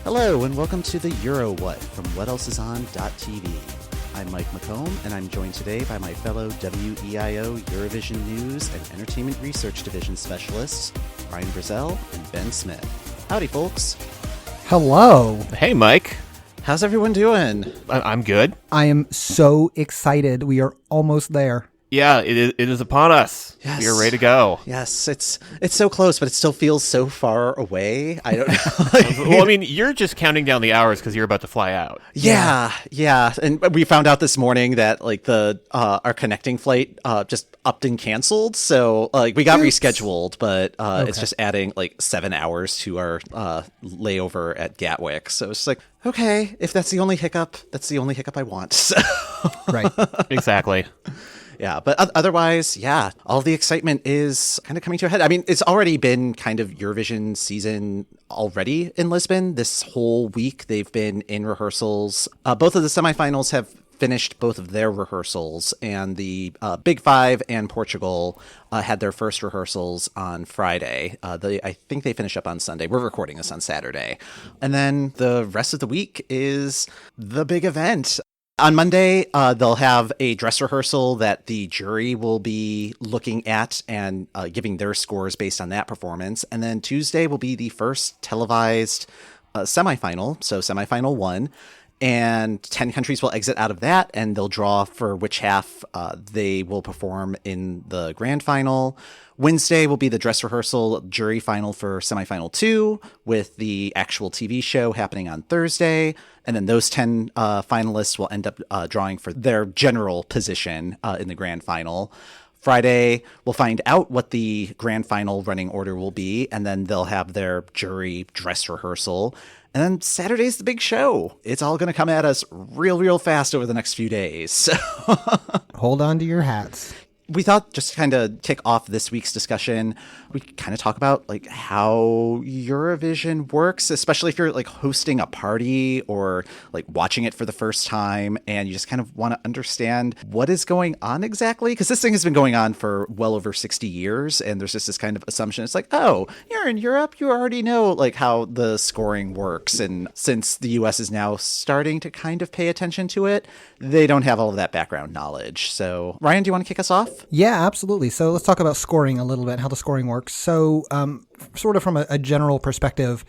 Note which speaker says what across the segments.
Speaker 1: Hello, and welcome to the Euro What from WhatElseIsOn.tv. I'm Mike McComb, and I'm joined today by my fellow WEIO Eurovision News and Entertainment Research Division specialists, Ryan Brazel and Ben Smith. Howdy, folks.
Speaker 2: Hello.
Speaker 3: Hey, Mike.
Speaker 1: How's everyone doing?
Speaker 3: I'm good.
Speaker 2: I am so excited. We are almost there.
Speaker 3: Yeah, it is upon us.
Speaker 1: Yes.
Speaker 3: We are ready to go.
Speaker 1: Yes, it's so close, but it still feels so far away. I don't know.
Speaker 3: Well, I mean, you're just counting down the hours because you're about to fly out.
Speaker 1: Yeah. And we found out this morning that like our connecting flight just upped and canceled. So we got rescheduled, but it's just adding like 7 hours to our layover at Gatwick. So it's like, okay, if that's the only hiccup, that's the only hiccup I want. So.
Speaker 2: Right.
Speaker 3: Exactly.
Speaker 1: Yeah, but otherwise, yeah, all the excitement is kind of coming to a head. I mean, it's already been kind of Eurovision season already in Lisbon. This whole week, they've been in rehearsals. Both of the semifinals have finished both of their rehearsals, and the Big Five and Portugal had their first rehearsals on Friday. I think they finish up on Sunday. We're recording this on Saturday. And then the rest of the week is the big event. On Monday, they'll have a dress rehearsal that the jury will be looking at and giving their scores based on that performance. And then Tuesday will be the first televised semifinal, so semifinal 1. And 10 countries will exit out of that, and they'll draw for which half they will perform in the grand final. Wednesday will be the dress rehearsal jury final for semifinal 2, with the actual TV show happening on Thursday. And then those 10 finalists will end up drawing for their general position in the grand final. Friday, we'll find out what the grand final running order will be, and then they'll have their jury dress rehearsal. And then Saturday's the big show. It's all going to come at us real fast over the next few days. So
Speaker 2: Hold on to your hats.
Speaker 1: we thought just to kind of kick off this week's discussion, we kind of talk about like how Eurovision works, especially if you're like hosting a party or like watching it for the first time and you just kind of want to understand what is going on exactly. Because this thing has been going on for well over 60 years. And there's just this kind of assumption. It's like, oh, you're in Europe, you already know like how the scoring works. And since the US is now starting to kind of pay attention to it, they don't have all of that background knowledge. So Ryan, do you want to kick us off?
Speaker 2: Yeah, absolutely. So let's talk about scoring a little bit, how the scoring works. So sort of from a general perspective,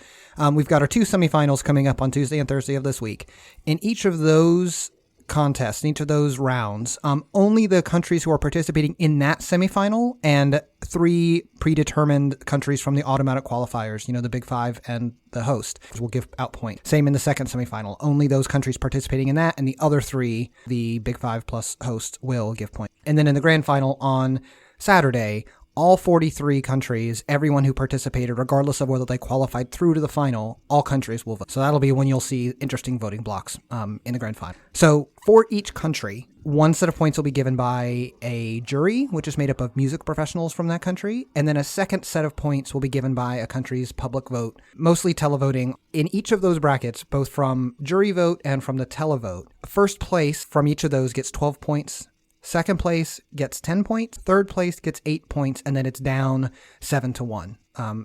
Speaker 2: we've got our 2 semifinals coming up on Tuesday and Thursday of this week. In each of those contests, in each of those rounds, only the countries who are participating in that semifinal and 3 predetermined countries from the automatic qualifiers, the Big Five and the host, will give out points. Same in the second semifinal. Only those countries participating in that and the other 3, the Big Five plus host, will give points. And then in the grand final on Saturday, all 43 countries, everyone who participated, regardless of whether they qualified through to the final, all countries will vote. So that'll be when you'll see interesting voting blocks in the grand final. So for each country, 1 set of points will be given by a jury, which is made up of music professionals from that country. And then a second set of points will be given by a country's public vote, mostly televoting. In each of those brackets, both from jury vote and from the televote, first place from each of those gets 12 points. Second place gets 10 points, third place gets 8 points, and then it's down 7-1,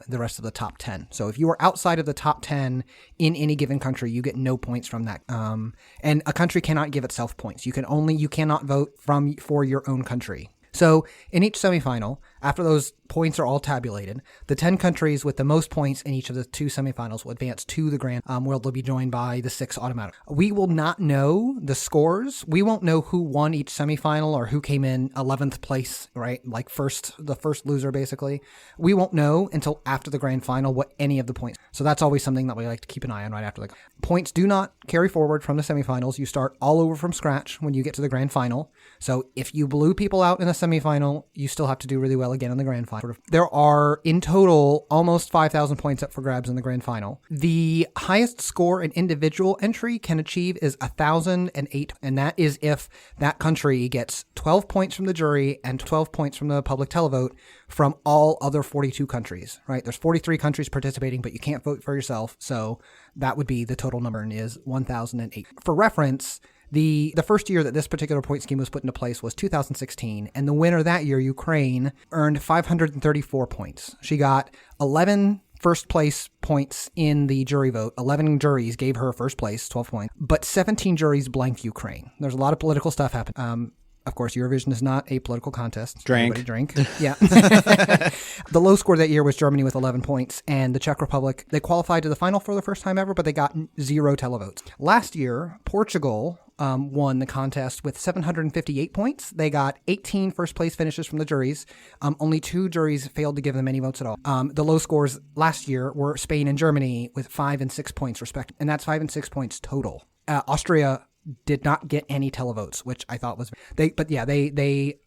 Speaker 2: the rest of the top 10. So if you are outside of the top 10 in any given country, you get no points from that. And a country cannot give itself points. You cannot vote for your own country. So in each semifinal, after those points are all tabulated, the 10 countries with the most points in each of the 2 semifinals will advance to the grand, where they'll be joined by the 6 automatic. We will not know the scores. We won't know who won each semifinal or who came in 11th place, right? Like the first loser, basically. We won't know until after the grand final what any of the points. So that's always something that we like to keep an eye on right after the points. Do not carry forward from the semifinals. You start all over from scratch when you get to the grand final. So if you blew people out in the semifinal, you still have to do really well again in the grand final. There are, in total, almost 5,000 points up for grabs in the grand final. The highest score an individual entry can achieve is 1,008, and that is if that country gets 12 points from the jury and 12 points from the public televote from all other 42 countries, right? There's 43 countries participating, but you can't vote for yourself, so that would be the total number, and is 1,008. For reference, The first year that this particular point scheme was put into place was 2016, and the winner that year, Ukraine, earned 534 points. She got 11 first place points in the jury vote. 11 juries gave her first place, 12 points, but 17 juries blanked Ukraine. There's a lot of political stuff happening. Of course, Eurovision is not a political contest.
Speaker 1: Drink.
Speaker 2: Everybody drink. Yeah. The low score that year was Germany with 11 points, and the Czech Republic, they qualified to the final for the first time ever, but they got 0 televotes. Last year, Portugal won the contest with 758 points. They got 18 first-place finishes from the juries. Only 2 juries failed to give them any votes at all. The low scores last year were Spain and Germany with 5 and 6 points respectively, and that's 5 and 6 points total. Austria did not get any televotes, which I thought was they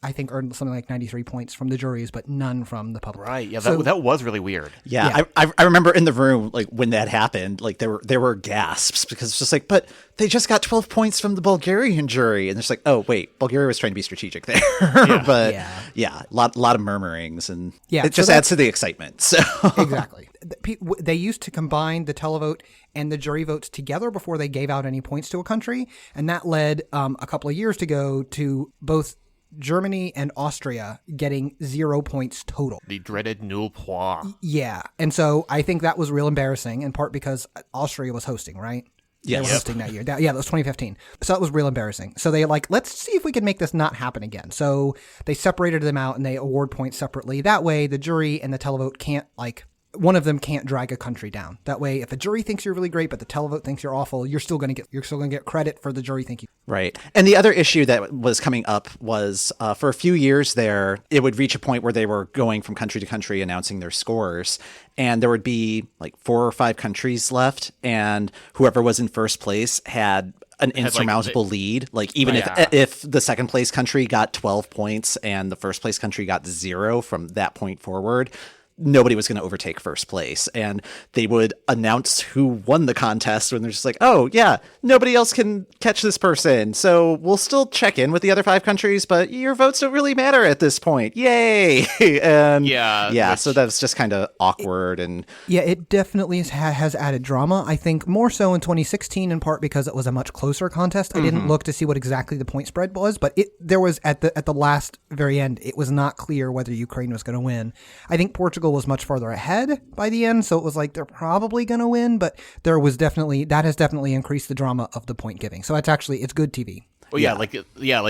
Speaker 2: I think earned something like 93 points from the juries, but none from the public.
Speaker 3: Right. Yeah, that was really weird.
Speaker 1: Yeah. I remember in the room, like when that happened, like there were gasps because it's just like, but they just got 12 points from the Bulgarian jury, and it's like, oh wait, Bulgaria was trying to be strategic there. But a lot of murmurings, and it just adds to the excitement. So
Speaker 2: exactly. They used to combine the televote and the jury votes together before they gave out any points to a country, and that led a couple of years ago to both Germany and Austria getting 0 points total.
Speaker 3: The dreaded nul point.
Speaker 2: Yeah, and so I think that was real embarrassing, in part because Austria was hosting, right?
Speaker 1: Yes.
Speaker 2: They were hosting that year. That was 2015. So that was real embarrassing. So they let's see if we can make this not happen again. So they separated them out and they award points separately. That way the jury and the televote can't one of them can't drag a country down. That way, if a jury thinks you're really great, but the televote thinks you're awful, you're still going to get credit for the jury thinking.
Speaker 1: Right. And the other issue that was coming up was for a few years there, it would reach a point where they were going from country to country announcing their scores. And there would be like 4 or 5 countries left. And whoever was in first place had an insurmountable lead. Like even if the second place country got 12 points and the first place country got 0 from that point forward, nobody was going to overtake first place. And they would announce who won the contest when they're just like, oh yeah, nobody else can catch this person, so we'll still check in with the other 5 countries, but your votes don't really matter at this point. Yay. And so that was just kind of awkward. And
Speaker 2: it definitely has added drama. I think more so in 2016, in part because it was a much closer contest. I didn't look to see what exactly the point spread was, but there was at the last very end, it was not clear whether Ukraine was going to win. I think Portugal was much farther ahead by the end, so it was like they're probably going to win, but that has definitely increased the drama of the point giving. So it's good TV.
Speaker 3: Well, like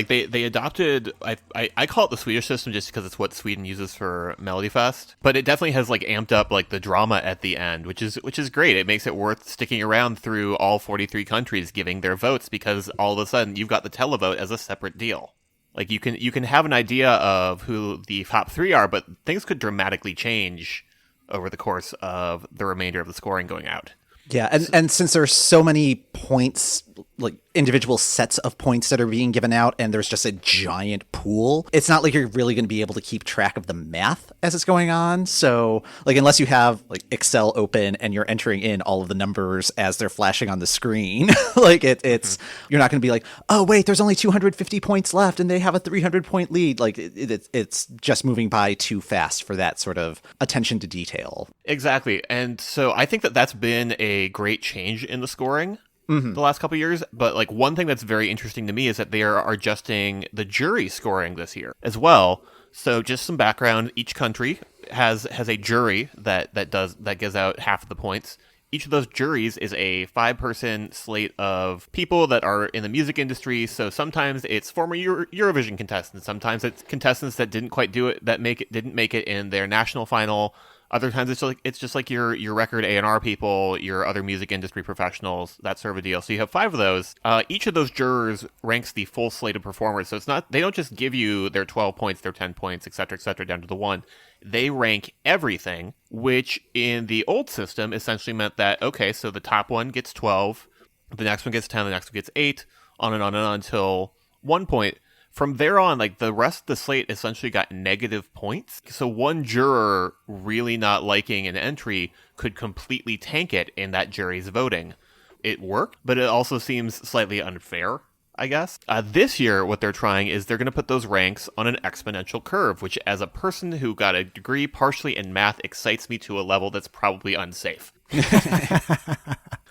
Speaker 3: they adopted. I call it the Swedish system just because it's what Sweden uses for Melodifest, but it definitely has like amped up like the drama at the end, which is great. It makes it worth sticking around through all 43 countries giving their votes, because all of a sudden you've got the televote as a separate deal. Like you can have an idea of who the top 3 are, but things could dramatically change over the course of the remainder of the scoring going out.
Speaker 1: Yeah, and since there's so many points, like individual sets of points that are being given out, and there's just a giant pool, it's not like you're really going to be able to keep track of the math as it's going on. So like unless you have like Excel open and you're entering in all of the numbers as they're flashing on the screen, like it's you're not going to be like, oh wait, there's only 250 points left and they have a 300 point lead. Like it's just moving by too fast for that sort of attention to detail.
Speaker 3: Exactly. And so I think that's been a great change in the scoring the last couple of years. But like one thing that's very interesting to me is that they are adjusting the jury scoring this year as well. So just some background: each country has a jury that gives out half of the points. Each of those juries is a 5-person slate of people that are in the music industry. So sometimes it's former Eurovision contestants, sometimes it's contestants that didn't quite do it, didn't make it in their national final. Other times it's just like your record A&R people, your other music industry professionals, that sort of a deal. So you have 5 of those. Each of those jurors ranks the full slate of performers. So they don't just give you their 12 points, their 10 points, et cetera, down to the 1. They rank everything, which in the old system essentially meant that, okay, so the top one gets 12, the next one gets 10, the next one gets 8, on and on and on until 1 point. From there on, like the rest of the slate essentially got negative points. So one juror really not liking an entry could completely tank it in that jury's voting. It worked, but it also seems slightly unfair, I guess. This year, what they're trying is they're going to put those ranks on an exponential curve, which as a person who got a degree partially in math excites me to a level that's probably unsafe.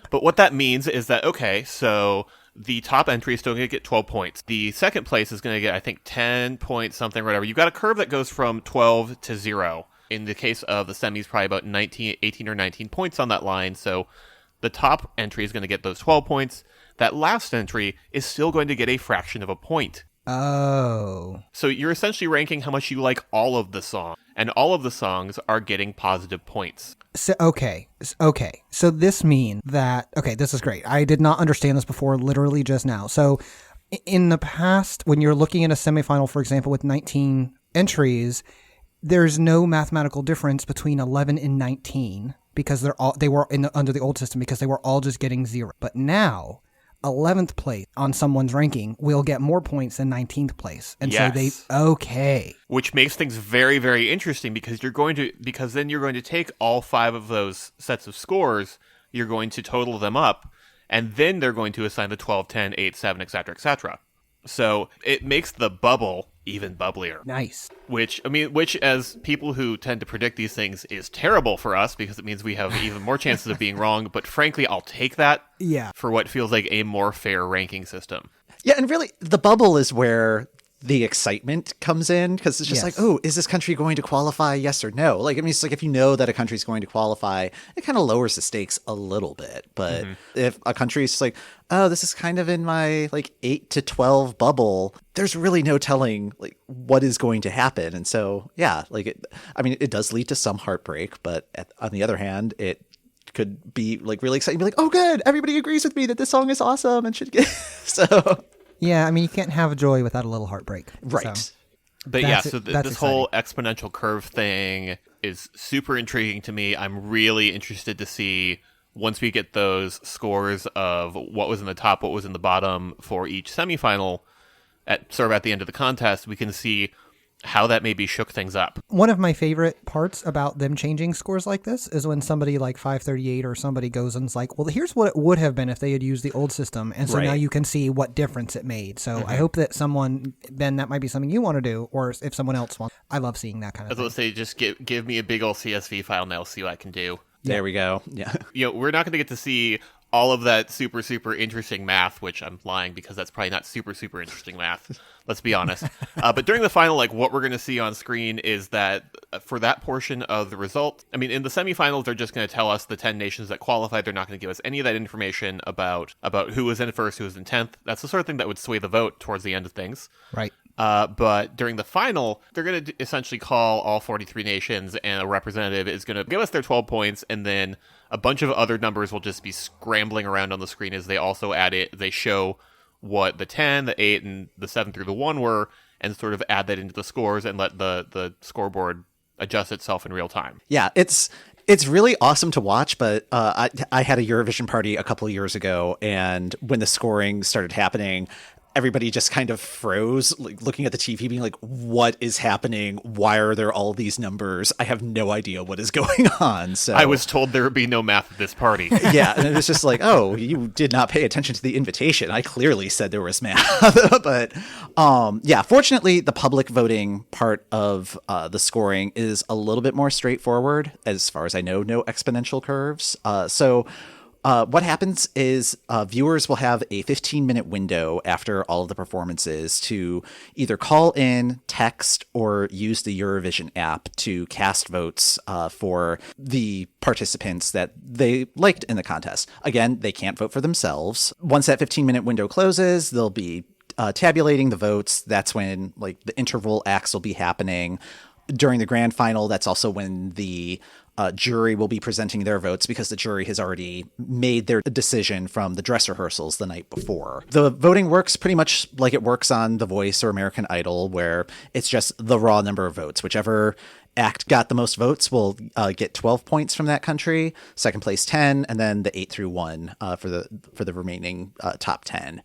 Speaker 3: But what that means is that, okay, so the top entry is still going to get 12 points. The second place is going to get, I think, 10 points, something, whatever. You've got a curve that goes from 12 to 0. In the case of the semis, probably about 18 or 19 points on that line. So the top entry is going to get those 12 points. That last entry is still going to get a fraction of a point.
Speaker 2: Oh.
Speaker 3: So you're essentially ranking how much you like all of the songs, and all of the songs are getting positive points.
Speaker 2: So, okay. So this means that, okay, this is great. I did not understand this before, literally just now. So in the past, when you're looking at a semifinal, for example, with 19 entries, there's no mathematical difference between 11 and 19 because they were under the old system because they were all just getting 0. But now 11th place on someone's ranking will get more points than 19th place. And
Speaker 3: yes.
Speaker 2: So okay.
Speaker 3: Which makes things very, very interesting because then you're going to take all 5 of those sets of scores, you're going to total them up, and then they're going to assign the 12, 10, 8, 7, etc., etc. So it makes the bubble even bubblier.
Speaker 2: Nice.
Speaker 3: Which as people who tend to predict these things is terrible for us because it means we have even more chances of being wrong. But frankly, I'll take that for what feels like a more fair ranking system.
Speaker 1: Yeah, and really, the bubble is where the excitement comes in because it's just like, oh, is this country going to qualify? Yes or no? Like, I mean, it's like if you know that a country's going to qualify, it kind of lowers the stakes a little bit. But if a country's like, oh, this is kind of in my like 8 to 12 bubble, there's really no telling like what is going to happen. And so, yeah, like it does lead to some heartbreak, but on the other hand, it could be like really exciting. Be like, oh, good, everybody agrees with me that this song is awesome and should get so.
Speaker 2: Yeah, I mean, you can't have joy without a little heartbreak.
Speaker 1: Right.
Speaker 3: So this whole exponential curve thing is super intriguing to me. I'm really interested to see, once we get those scores of what was in the top, what was in the bottom for each semifinal, at the end of the contest, we can see how that maybe shook things up.
Speaker 2: One of my favorite parts about them changing scores like this is when somebody like 538 or somebody goes and is like, well, here's what it would have been if they had used the old system. And so now you can see what difference it made. So I hope that Ben, that might be something you want to do, or if someone else wants. I love seeing that kind of thing.
Speaker 3: Let's say, just give me a big old CSV file and I'll see what I can do.
Speaker 1: There we go. Yeah.
Speaker 3: We're not going to get to see all of that super, super interesting math, which I'm lying because that's probably not super, super interesting math. Let's be honest. But during the final, like what we're going to see on screen is that for that portion of the result, I mean, in the semifinals, they're just going to tell us the 10 nations that qualified. They're not going to give us any of that information about who was in first, who was in 10th. That's the sort of thing that would sway the vote towards the end of things.
Speaker 2: Right.
Speaker 3: But during the final, they're going to essentially call all 43 nations, and a representative is going to give us their 12 points, and then a bunch of other numbers will just be scrambling around on the screen as they also add it. They show what the 10, the 8, and the 7 through the 1 were, and sort of add that into the scores and let the scoreboard adjust itself in real time.
Speaker 1: Yeah, it's really awesome to watch, but I had a Eurovision party a couple of years ago, and when the scoring started happening, everybody just kind of froze, like looking at the TV, being like, what is happening? Why are there all these numbers? I have no idea what is going on. So
Speaker 3: I was told there would be no math at this party.
Speaker 1: Yeah, and it was just like, oh, you did not pay attention to the invitation. I clearly said there was math. But yeah, fortunately, the public voting part of the scoring is a little bit more straightforward. As far as I know, no exponential curves. What happens is viewers will have a 15-minute window after all of the performances to either call in, text, or use the Eurovision app to cast votes for the participants that they liked in the contest. Again, they can't vote for themselves. Once that 15-minute window closes, they'll be tabulating the votes. That's when like the interval acts will be happening. During the grand final, that's also when the jury will be presenting their votes because the jury has already made their decision from the dress rehearsals the night before. The voting works pretty much like it works on The Voice or American Idol, where it's just the raw number of votes. Whichever act got the most votes will get 12 points from that country, second place 10, and then the 8 through 1 for the remaining top 10.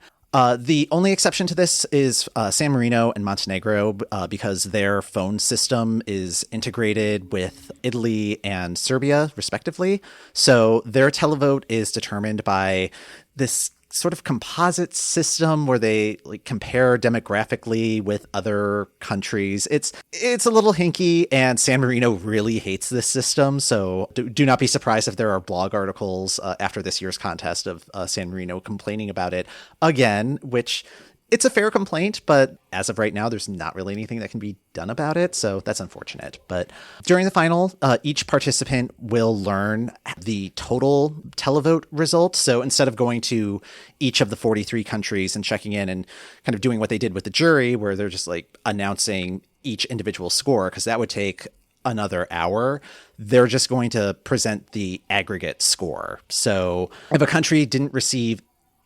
Speaker 1: The only exception to this is San Marino and Montenegro because their phone system is integrated with Italy and Serbia, respectively. So their televote is determined by this sort of composite system where they like compare demographically with other countries. It's a little hinky, and San Marino really hates this system. So do not be surprised if there are blog articles after this year's contest of San Marino complaining about it again, which it's a fair complaint, but as of right now, there's not really anything that can be done about it. So that's unfortunate. But during the final, each participant will learn the total televote results. So instead of going to each of the 43 countries and checking in and kind of doing what they did with the jury, where they're just like announcing each individual score, because that would take another hour, they're just going to present the aggregate score. So if a country didn't receive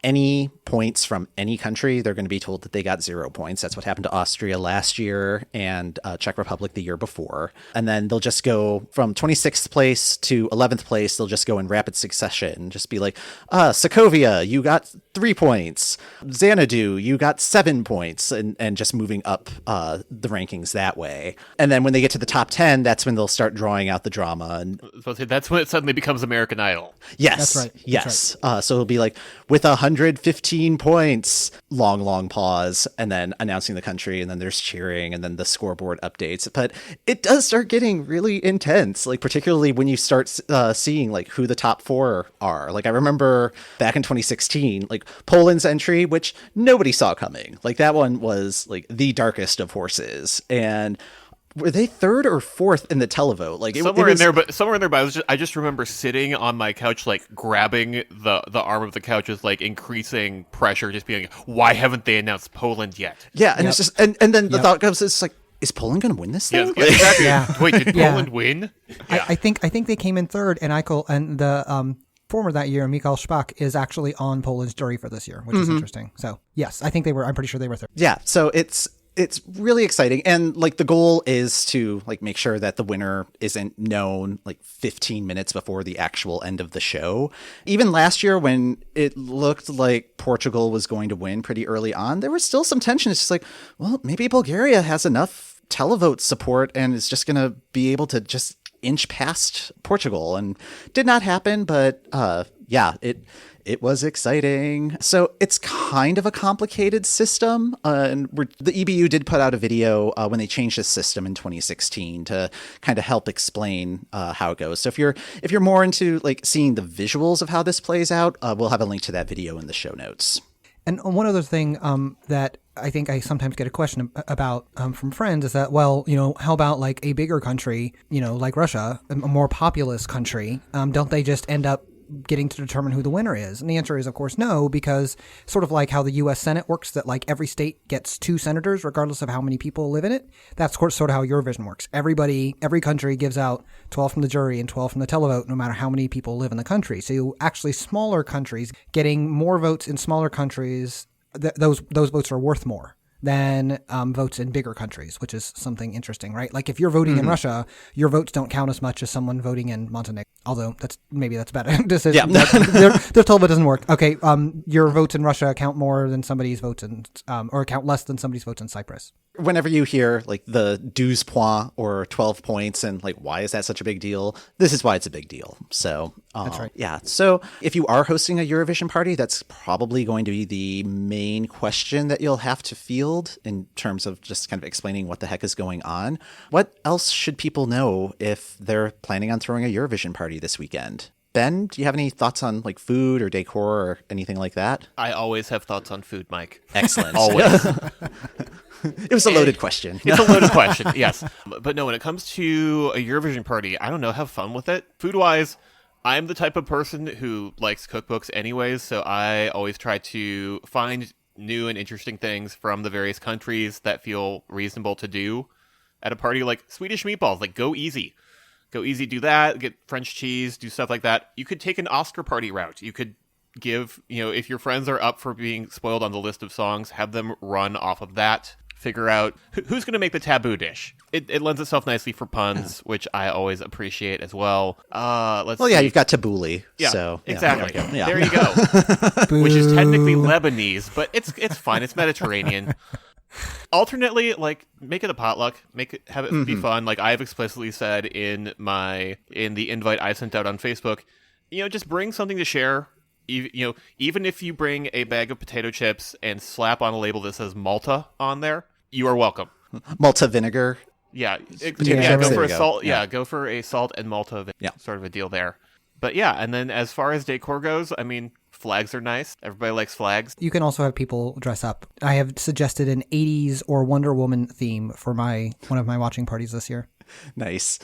Speaker 1: any points from any country, they're going to be told that they got 0 points. That's what happened to Austria last year and Czech Republic the year before. And then they'll just go from 26th place to 11th place. They'll just go in rapid succession. Just be like, Sokovia, you got 3 points. Xanadu, you got 7 points. And just moving up the rankings that way. And then when they get to the top 10, that's when they'll start drawing out the drama. And
Speaker 3: So that's when it suddenly becomes American Idol.
Speaker 1: yes,
Speaker 2: That's right.
Speaker 1: yes. So it'll be like with 115 points, long pause, and then announcing the country, and then there's cheering, and then the scoreboard updates. But it does start getting really intense, like particularly when you start seeing like who the top 4 are. Like I remember back in 2016, like Poland's entry, which nobody saw coming. Like that one was like the darkest of horses, and were they 3rd or 4th in the televote? Like
Speaker 3: Somewhere in there, but I just remember sitting on my couch, like grabbing the arm of the couch with like increasing pressure, just being like, why haven't they announced Poland yet?
Speaker 1: yeah, and it's just and then the thought comes, it's like, is Poland going to win this thing?
Speaker 3: Yes, exactly.
Speaker 2: Yeah.
Speaker 3: Wait, did
Speaker 2: Yeah.
Speaker 3: Poland win? Yeah.
Speaker 2: I think they came in third, and and the former that year, Michał Szpak, is actually on Poland's jury for this year, which is interesting. So yes, I think they were. I'm pretty sure they were third.
Speaker 1: Yeah, so it's really exciting, and like the goal is to like make sure that the winner isn't known like 15 minutes before the actual end of the show. Even last year when it looked like Portugal was going to win pretty early on, there was still some tension. It's just like, well, maybe Bulgaria has enough televote support and is just going to be able to just inch past Portugal, and did not happen. But yeah, it was exciting. So it's kind of a complicated system. And the EBU did put out a video when they changed the system in 2016 to kind of help explain how it goes. So if you're more into like seeing the visuals of how this plays out, we'll have a link to that video in the show notes.
Speaker 2: And one other thing that I think I sometimes get a question about from friends is that, well, how about like a bigger country, like Russia, a more populous country? Don't they just end up getting to determine who the winner is? And the answer is, of course, no, because sort of like how the U.S. Senate works, that like every state gets 2 senators regardless of how many people live in it. That's sort of how Eurovision works. Every country gives out 12 from the jury and 12 from the televote, no matter how many people live in the country. So actually smaller countries getting more votes in smaller countries, those votes are worth more than votes in bigger countries, which is something interesting, right? Like if you're voting in Russia, your votes don't count as much as someone voting in Montenegro. Although that's a bad decision.
Speaker 1: Yeah.
Speaker 2: They're told it doesn't work. Okay, your votes in Russia count more than somebody's votes in, or count less than somebody's votes in Cyprus.
Speaker 1: Whenever you hear like the 12 points or 12 points and like, why is that such a big deal? This is why it's a big deal. So
Speaker 2: That's right.
Speaker 1: Yeah. So if you are hosting a Eurovision party, that's probably going to be the main question that you'll have to field in terms of just kind of explaining what the heck is going on. What else should people know if they're planning on throwing a Eurovision party this weekend? Ben, do you have any thoughts on like food or decor or anything like that?
Speaker 3: I always have thoughts on food, Mike.
Speaker 1: Excellent.
Speaker 3: Always.
Speaker 1: It was a loaded question.
Speaker 3: It's a loaded question, yes. But no, when it comes to a Eurovision party, I don't know, have fun with it. Food-wise, I'm the type of person who likes cookbooks anyways, so I always try to find new and interesting things from the various countries that feel reasonable to do at a party, like Swedish meatballs. Like, go easy. Go easy, do that, get French cheese, do stuff like that. You could take an Oscar party route. You could give, if your friends are up for being spoiled on the list of songs, have them run off of that. Figure out who's going to make the taboo dish. It lends itself nicely for puns, which I always appreciate as well. Let's see.
Speaker 1: Yeah, you've got tabbouleh.
Speaker 3: Yeah,
Speaker 1: so,
Speaker 3: exactly.
Speaker 1: Yeah.
Speaker 3: There you go. Which is technically Lebanese, but it's fine. It's Mediterranean. Alternately, like, make it a potluck. Have it be fun. Like I have explicitly said in the invite I sent out on Facebook, just bring something to share. Even if you bring a bag of potato chips and slap on a label that says Malta on there, you are welcome.
Speaker 1: Malta vinegar.
Speaker 3: Yeah,
Speaker 1: Potato chips,
Speaker 3: go
Speaker 1: there
Speaker 3: for
Speaker 1: you
Speaker 3: a
Speaker 1: go.
Speaker 3: salt.
Speaker 1: Yeah.
Speaker 3: Yeah, go for a salt and Malta
Speaker 1: Yeah.
Speaker 3: sort of a deal there. But yeah, and then as far as decor goes, I mean, flags are nice. Everybody likes flags.
Speaker 2: You can also have people dress up. I have suggested an 80s or Wonder Woman theme for one of my watching parties this year.
Speaker 1: Nice.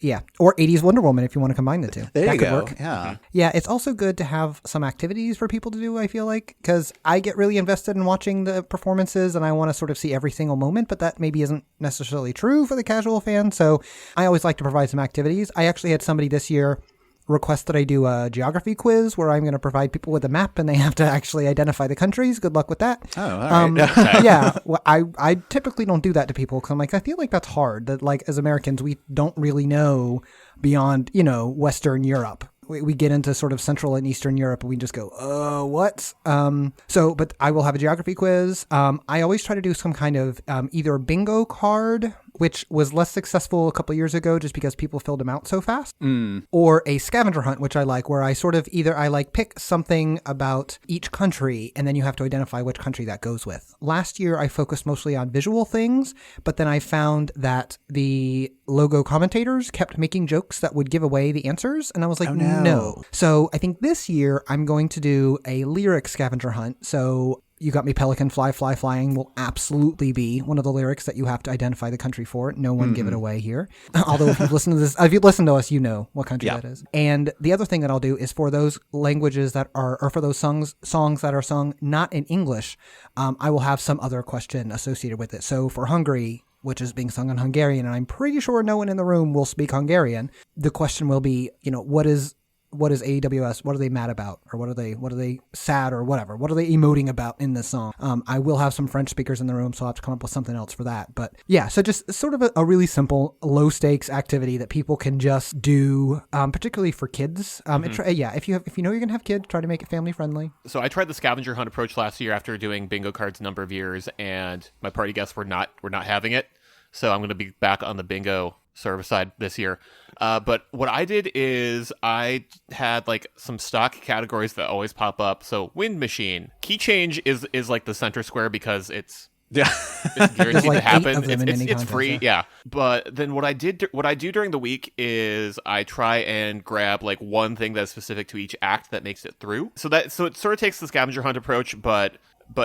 Speaker 2: Yeah, or 80s Wonder Woman if you want to combine the two.
Speaker 1: There
Speaker 2: that
Speaker 1: you
Speaker 2: could
Speaker 1: go.
Speaker 2: work.
Speaker 1: Yeah.
Speaker 2: Yeah, it's also good to have some activities for people to do, I feel like, because I get really invested in watching the performances and I want to sort of see every single moment, but that maybe isn't necessarily true for the casual fan. So I always like to provide some activities. I actually had somebody this year request that I do a geography quiz where I'm going to provide people with a map and they have to actually identify the countries. Good luck with that.
Speaker 1: Oh, all right.
Speaker 2: Yeah, well, I typically don't do that to people because I'm like, I feel like that's hard. That like as Americans, we don't really know beyond, Western Europe. We get into sort of Central and Eastern Europe and we just go, what? But I will have a geography quiz. I always try to do some kind of either bingo card, which was less successful a couple years ago just because people filled them out so fast, or a scavenger hunt, which I like, where I sort of pick something about each country and then you have to identify which country that goes with. Last year, I focused mostly on visual things, but then I found that the logo commentators kept making jokes that would give away the answers. And I was like, no. So I think this year I'm going to do a lyric scavenger hunt. So You Got Me Pelican Fly Fly Flying will absolutely be one of the lyrics that you have to identify the country for. No one give it away here. Although if you've listened to us, you know what country that is. And the other thing that I'll do is for those languages that are, or for those songs that are sung not in English, I will have some other question associated with it. So for Hungary, which is being sung in Hungarian, and I'm pretty sure no one in the room will speak Hungarian, the question will be, what is AWS? What are they mad about? Or what are they sad or whatever? What are they emoting about in this song? I will have some French speakers in the room, so I'll have to come up with something else for that. But yeah, so just sort of a really simple, low stakes activity that people can just do, particularly for kids. If you know you're gonna have kids, try to make it family friendly.
Speaker 3: So I tried the scavenger hunt approach last year after doing bingo cards a number of years, and my party guests were not having it. So I'm going to be back on the bingo service side this year. But what I did is I had like some stock categories that always pop up. So wind machine, key change is like the center square because it's guaranteed
Speaker 2: like
Speaker 3: to happen.
Speaker 2: 8 of them in any
Speaker 3: It's
Speaker 2: contest,
Speaker 3: free, yeah. But then what I do during the week is I try and grab like one thing that's specific to each act that makes it through. So it sort of takes the scavenger hunt approach, but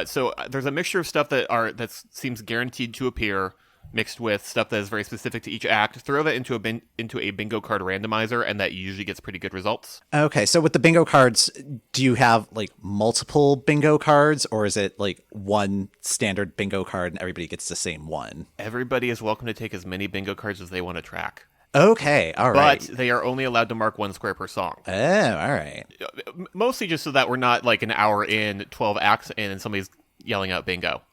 Speaker 3: so there's a mixture of stuff that seems guaranteed to appear, mixed with stuff that is very specific to each act. Throw that into a bingo card randomizer, and that usually gets pretty good results.
Speaker 1: Okay, so with the bingo cards, do you have like multiple bingo cards, or is it like one standard bingo card and everybody gets the same one?
Speaker 3: Everybody is welcome to take as many bingo cards as they want to track.
Speaker 1: Okay, all right.
Speaker 3: But they are only allowed to mark one square per song.
Speaker 1: Oh, all right.
Speaker 3: Mostly just so that we're not like an hour in, 12 acts in, and somebody's yelling out bingo.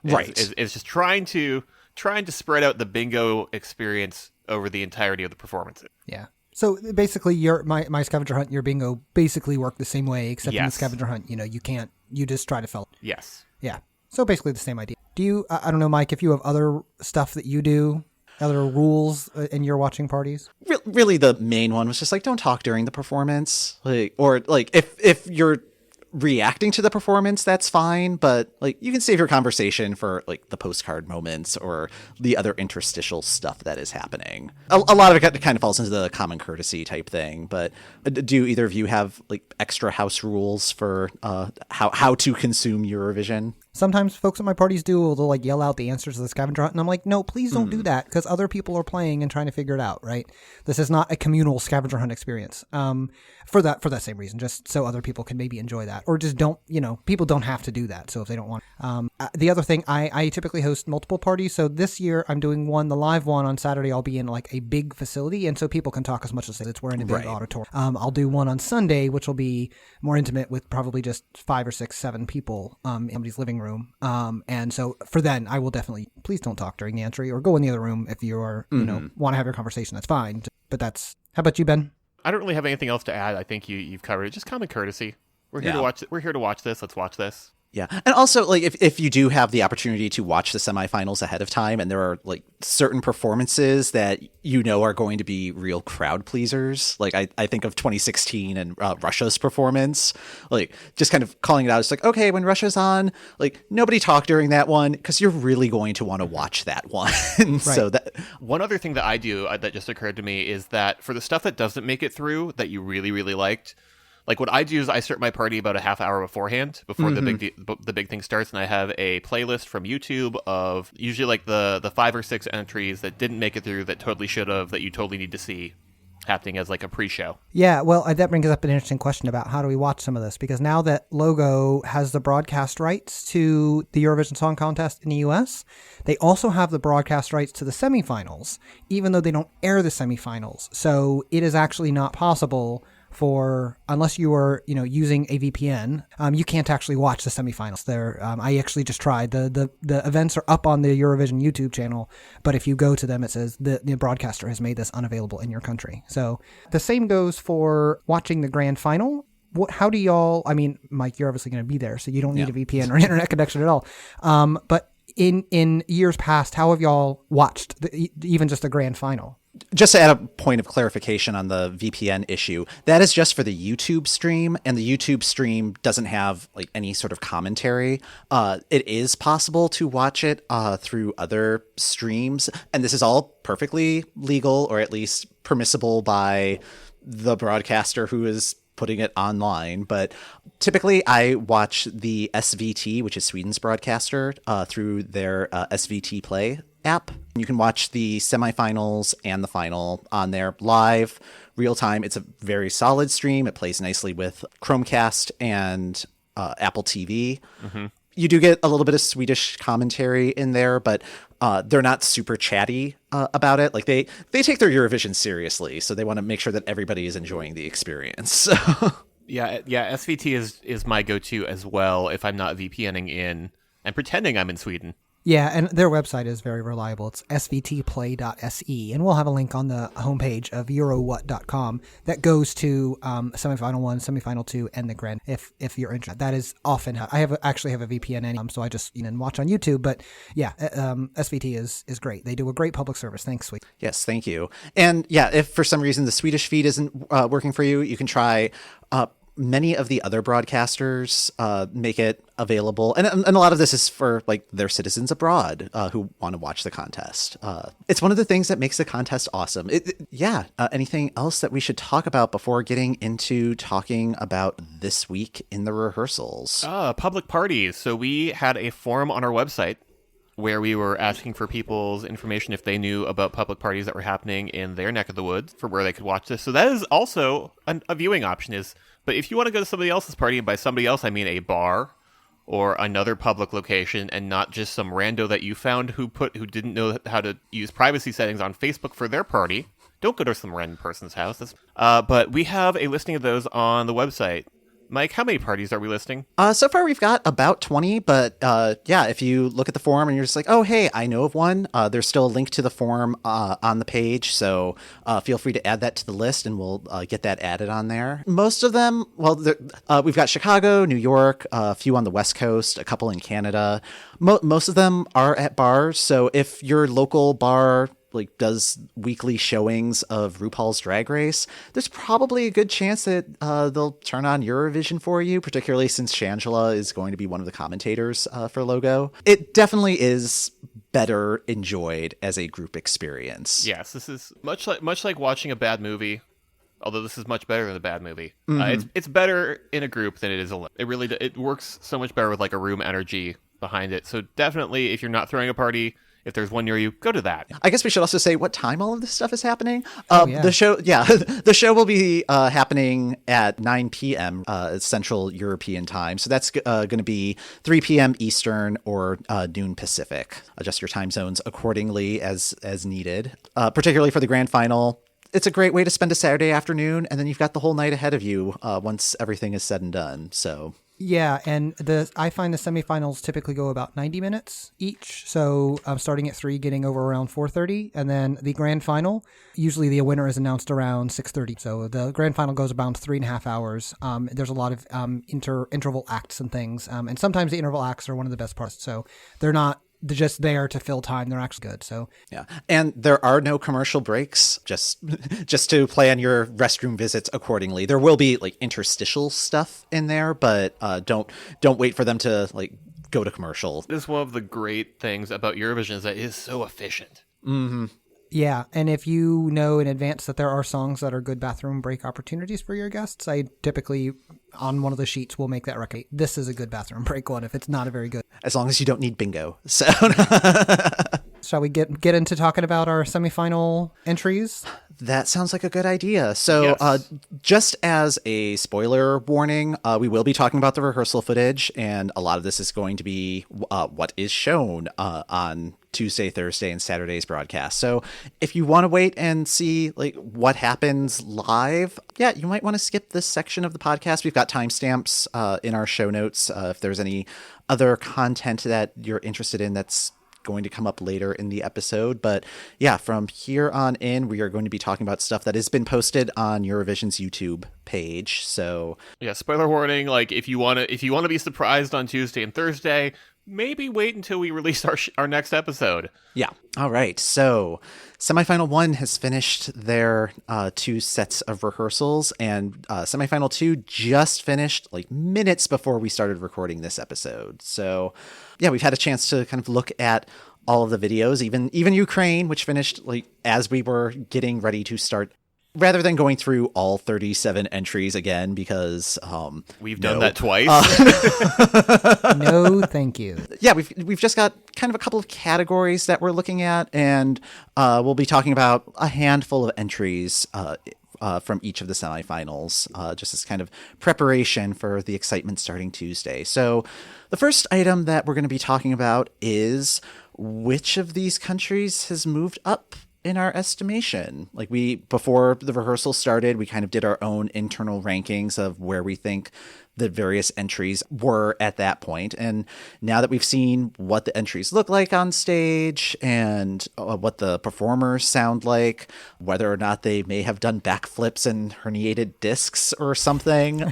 Speaker 1: Right.
Speaker 3: It's just trying to spread out the bingo experience over the entirety of the performance.
Speaker 2: Yeah. So basically, my scavenger hunt, your bingo basically work the same way, except in the scavenger hunt, you just try to fill it.
Speaker 3: Yes.
Speaker 2: Yeah. So basically the same idea. Do you, I don't know, Mike, if you have other stuff that you do, other rules in your watching parties?
Speaker 1: Really, the main one was just like, don't talk during the performance. Or if you're reacting to the performance, that's fine, but like you can save your conversation for like the postcard moments or the other interstitial stuff that is happening. A lot of it kind of falls into the common courtesy type thing, but do either of you have like extra house rules for how to consume Eurovision?
Speaker 2: Sometimes folks at my parties do. They'll like yell out the answers to the scavenger hunt, and I'm like, no, please don't do that, because other people are playing and trying to figure it out, right? This is not a communal scavenger hunt experience. For that same reason, just so other people can maybe enjoy that, or just don't. People don't have to do that. So if they don't want, the other thing, I typically host multiple parties. So this year I'm doing the live one on Saturday. I'll be in like a big facility, and so people can talk as much as we're in a big auditorium. I'll do one on Sunday, which will be more intimate with probably just 5 or 6, 7 people in somebody's living room. And so for then, I will definitely, please don't talk during the entry or go in the other room if you are, want to have your conversation. That's fine. But how about you, Ben?
Speaker 3: I don't really have anything else to add. I think you've covered it. Just common courtesy. We're here to watch. We're here to watch this. Let's watch this.
Speaker 1: Yeah. And also, like, if you do have the opportunity to watch the semifinals ahead of time and there are, like, certain performances that you know are going to be real crowd pleasers, like, I think of 2016 and Russia's performance, like, just kind of calling it out. It's like, okay, when Russia's on, like, nobody talk during that one because you're really going to want to watch that one. So that.
Speaker 3: One other thing that I do that just occurred to me is that for the stuff that doesn't make it through that you really, really liked, like what I do is I start my party about a half hour beforehand before the big thing starts, and I have a playlist from YouTube of usually like the 5 or 6 entries that didn't make it through that totally should have, that you totally need to see happening as like a pre-show.
Speaker 2: Yeah, well, that brings up an interesting question about how do we watch some of this, because now that Logo has the broadcast rights to the Eurovision Song Contest in the US, they also have the broadcast rights to the semifinals, even though they don't air the semifinals. So it is actually not possible for, unless you are, using a VPN, you can't actually watch the semifinals. There, I actually just tried. The events are up on the Eurovision YouTube channel, but if you go to them, it says the broadcaster has made this unavailable in your country. So the same goes for watching the grand final. How do y'all? I mean, Mike, you're obviously going to be there, so you don't need a VPN or an internet connection at all. But in years past, how have y'all watched even just the grand final?
Speaker 1: Just to add a point of clarification on the VPN issue, that is just for the YouTube stream, and the YouTube stream doesn't have like any sort of commentary. It is possible to watch it through other streams, and this is all perfectly legal, or at least permissible by the broadcaster who is putting it online. But typically I watch the SVT, which is Sweden's broadcaster, through their SVT Play app. You can watch the semifinals and the final on there live, real time. It's a very solid stream. It plays nicely with Chromecast and Apple TV. Mm-hmm. You do get a little bit of Swedish commentary in there, but they're not super chatty about it. Like they take their Eurovision seriously, so they want to make sure that everybody is enjoying the experience.
Speaker 3: Yeah, SVT is my go-to as well if I'm not VPNing in and pretending I'm in Sweden.
Speaker 2: Yeah, and their website is very reliable. It's svtplay.se, and we'll have a link on the homepage of eurowhat.com that goes to semifinal 1, semifinal 2, and the grand. If you're interested, that is often I actually have a VPN, so I just watch on YouTube. But yeah, SVT is great. They do a great public service. Thanks, Sweden.
Speaker 1: Yes, thank you. And yeah, if for some reason the Swedish feed isn't working for you, you can try. Many of the other broadcasters make it available. And a lot of this is for like their citizens abroad who want to watch the contest. It's one of the things that makes the contest awesome. Anything else that we should talk about before getting into talking about this week in the rehearsals?
Speaker 3: Public parties. So we had a forum on our website where we were asking for people's information if they knew about public parties that were happening in their neck of the woods for where they could watch this. So that is also a viewing option. But if you want to go to somebody else's party, and by somebody else I mean a bar or another public location, and not just some rando that you found who didn't know how to use privacy settings on Facebook for their party, don't go to some random person's house. But we have a listing of those on the website. Mike, how many parties are we listing?
Speaker 1: So far we've got about 20, but if you look at the forum and you're just like, oh, hey, I know of one, there's still a link to the forum on the page, so feel free to add that to the list and we'll get that added on there. Most of them, we've got Chicago, New York, a few on the West Coast, a couple in Canada. Most of them are at bars, so if your local bar does weekly showings of RuPaul's Drag Race, there's probably a good chance that they'll turn on Eurovision for you, particularly since Shangela is going to be one of the commentators for Logo. It definitely is better enjoyed as a group experience.
Speaker 3: Yes, this is much like watching a bad movie, although this is much better than a bad movie.
Speaker 1: Mm-hmm.
Speaker 3: It's better in a group than it is alone. It works so much better with like a room energy behind it. So definitely, if you're not throwing a party, if there's one near you, go to that.
Speaker 1: I guess we should also say what time all of this stuff is happening.
Speaker 2: Yeah.
Speaker 1: The show will be happening at 9 p.m. Central European time. So that's going to be 3 p.m. Eastern or noon Pacific. Adjust your time zones accordingly as needed, particularly for the grand final. It's a great way to spend a Saturday afternoon, and then you've got the whole night ahead of you once everything is said and done. So
Speaker 2: Yeah, and I find the semifinals typically go about 90 minutes each. So I'm starting at 3, getting over around 4:30, and then the grand final. Usually the winner is announced around 6:30. So the grand final goes about 3.5 hours. There's a lot of interval acts and things, and sometimes the interval acts are one of the best parts. So they're not just there to fill time; they're actually good. So
Speaker 1: yeah, and there are no commercial breaks. Just to plan your restroom visits accordingly. There will be like interstitial stuff in there, but don't wait for them to like go to commercial.
Speaker 3: This is one of the great things about Eurovision is that it is so efficient.
Speaker 1: Mm-hmm.
Speaker 2: Yeah, and if you know in advance that there are songs that are good bathroom break opportunities for your guests, I typically, on one of the sheets, will make that record. This is a good bathroom break one if it's not a very good.
Speaker 1: As long as you don't need bingo. So
Speaker 2: shall we get into talking about our semifinal entries?
Speaker 1: That sounds like a good idea. So
Speaker 3: Yes.
Speaker 1: just as a spoiler warning, we will be talking about the rehearsal footage, and a lot of this is going to be what is shown on Tuesday, Thursday, and Saturday's broadcast. So if you want to wait and see like what happens live, yeah, you might want to skip this section of the podcast. We've got timestamps in our show notes if there's any other content that you're interested in that's going to come up later in the episode. But yeah, from here on in, we are going to be talking about stuff that has been posted on Eurovision's YouTube page. So
Speaker 3: yeah, spoiler warning, like if you want to be surprised on Tuesday and Thursday, maybe wait until we release our next episode.
Speaker 1: yeah. All right. So semifinal 1 has finished their 2 sets of rehearsals, and semifinal 2 just finished like minutes before we started recording this episode. So yeah, we've had a chance to kind of look at all of the videos, even Ukraine, which finished like as we were getting ready to start, rather than going through all 37 entries again, because
Speaker 3: we've done that twice.
Speaker 2: No, thank you.
Speaker 1: Yeah, we've just got kind of a couple of categories that we're looking at, and we'll be talking about a handful of entries from each of the semifinals, just as kind of preparation for the excitement starting Tuesday. So the first item that we're going to be talking about is which of these countries has moved up in our estimation. Like before the rehearsal started, we kind of did our own internal rankings of where we think the various entries were at that point. And now that we've seen what the entries look like on stage and what the performers sound like, whether or not they may have done backflips and herniated discs or something,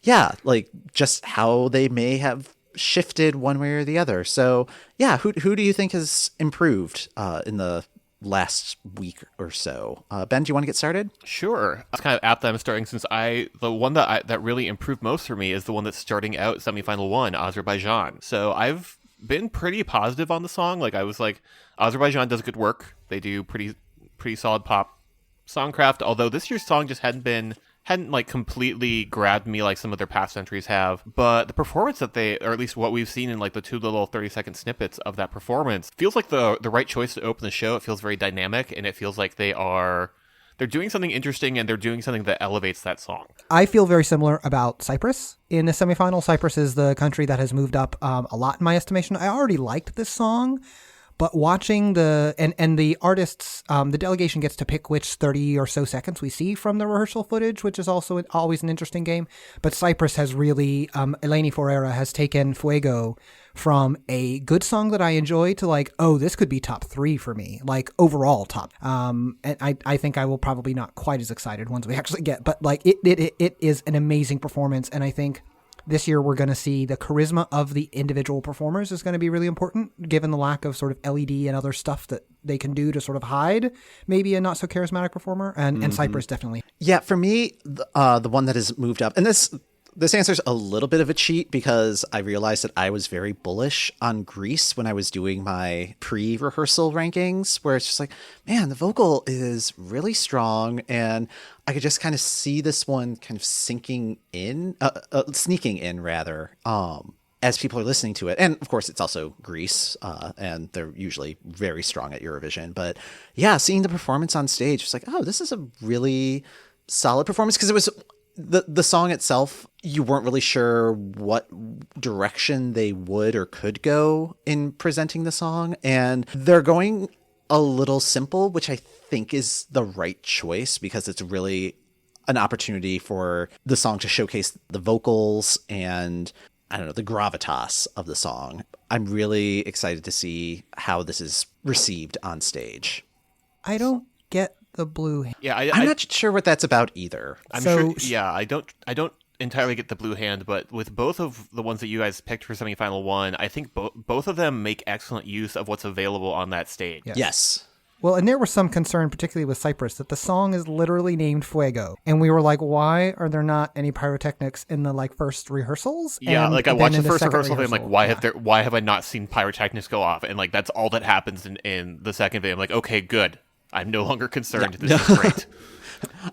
Speaker 1: yeah, like just how they may have shifted one way or the other. So yeah, who do you think has improved in the last week or so? Ben, do you want to get started?
Speaker 3: Sure. That's kind of apt that I'm starting, since the one that really improved most for me is the one that's starting out semifinal 1, Azerbaijan. So I've been pretty positive on the song. Like I was like, Azerbaijan does good work. They do pretty solid pop songcraft. Although this year's song just hadn't like completely grabbed me like some of their past entries have. But the performance that or at least what we've seen in like the 2 little 30-second snippets of that performance, feels like the right choice to open the show. It feels very dynamic, and it feels like they're doing something interesting, and they're doing something that elevates that song.
Speaker 2: I feel very similar about Cyprus. In the semifinal, Cyprus is the country that has moved up a lot in my estimation. I already liked this song, but watching the artists, the delegation gets to pick which 30 or so seconds we see from the rehearsal footage, which is also always an interesting game. But Cyprus has really, Eleni Ferreira has taken Fuego from a good song that I enjoy to like, oh, this could be top 3 for me, like overall top. And I think I will probably not quite as excited once we actually get, but like it is an amazing performance. And I think this year we're going to see the charisma of the individual performers is going to be really important, given the lack of sort of LED and other stuff that they can do to sort of hide maybe a not so charismatic performer. And Cyprus definitely.
Speaker 1: Yeah, for me, the one that has moved up, and this answer's a little bit of a cheat because I realized that I was very bullish on Greece when I was doing my pre-rehearsal rankings, where it's just like, man, the vocal is really strong, and I could just kind of see this one kind of sneaking in rather, as people are listening to it. And of course, it's also Greece, and they're usually very strong at Eurovision. But yeah, seeing the performance on stage, it's like, oh, this is a really solid performance, because it was the song itself, you weren't really sure what direction they would or could go in presenting the song. And they're going a little simple, which I think is the right choice, because it's really an opportunity for the song to showcase the vocals and, I don't know, the gravitas of the song. I'm really excited to see how this is received on stage.
Speaker 2: I don't get the blue hand.
Speaker 3: Yeah,
Speaker 1: I'm not sure what that's about either.
Speaker 3: I'm
Speaker 2: So-
Speaker 3: sure. Yeah, I don't entirely get the blue hand, but with both of the ones that you guys picked for semifinal one, I think both of them make excellent use of what's available on that stage.
Speaker 1: Yes.
Speaker 2: Well, and there was some concern, particularly with Cyprus, that the song is literally named Fuego. And we were like, why are there not any pyrotechnics in the first rehearsals?
Speaker 3: Yeah,
Speaker 2: And
Speaker 3: I
Speaker 2: then
Speaker 3: watched the
Speaker 2: in
Speaker 3: first
Speaker 2: second
Speaker 3: rehearsal video, I'm like, why have I not seen pyrotechnics go off? And that's all that happens in the second video. I'm like, okay, good. I'm no longer concerned.
Speaker 1: Yeah.
Speaker 3: This is great.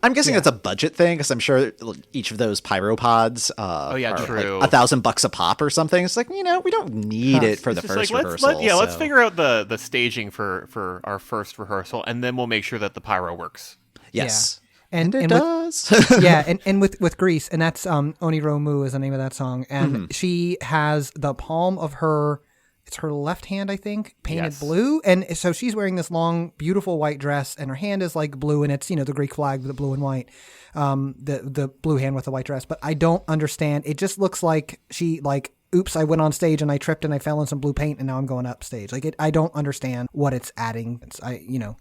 Speaker 1: I'm guessing it's a budget thing, because I'm sure each of those pyropods are
Speaker 3: true.
Speaker 1: like $1,000 a pop or something. It's like, we don't need it for the first rehearsal.
Speaker 3: Let's figure out the staging for our first rehearsal, and then we'll make sure that the pyro works.
Speaker 1: Yes.
Speaker 2: Yeah.
Speaker 1: And it
Speaker 2: with-
Speaker 1: does.
Speaker 2: yeah, and with Greece, and that's Oniromu is the name of that song, and she has the palm of her, it's her left hand, I think, painted
Speaker 3: Yes.
Speaker 2: blue, and so she's wearing this long, beautiful white dress, and her hand is blue, and it's the Greek flag with the blue and white, the blue hand with the white dress. But I don't understand. It just looks like she oops, I went on stage and I tripped and I fell in some blue paint and now I'm going up stage. I don't understand what it's adding.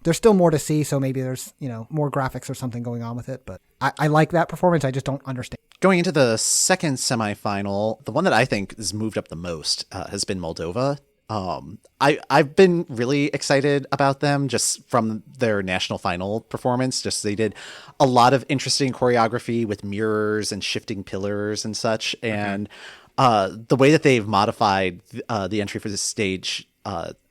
Speaker 2: There's still more to see, so maybe there's, more graphics or something going on with it, but I like that performance. I just don't understand.
Speaker 1: Going into the second semifinal, the one that I think has moved up the most has been Moldova. I've been really excited about them just from their national final performance. Just they did a lot of interesting choreography with mirrors and shifting pillars and such. And the way that they've modified the entry for this stage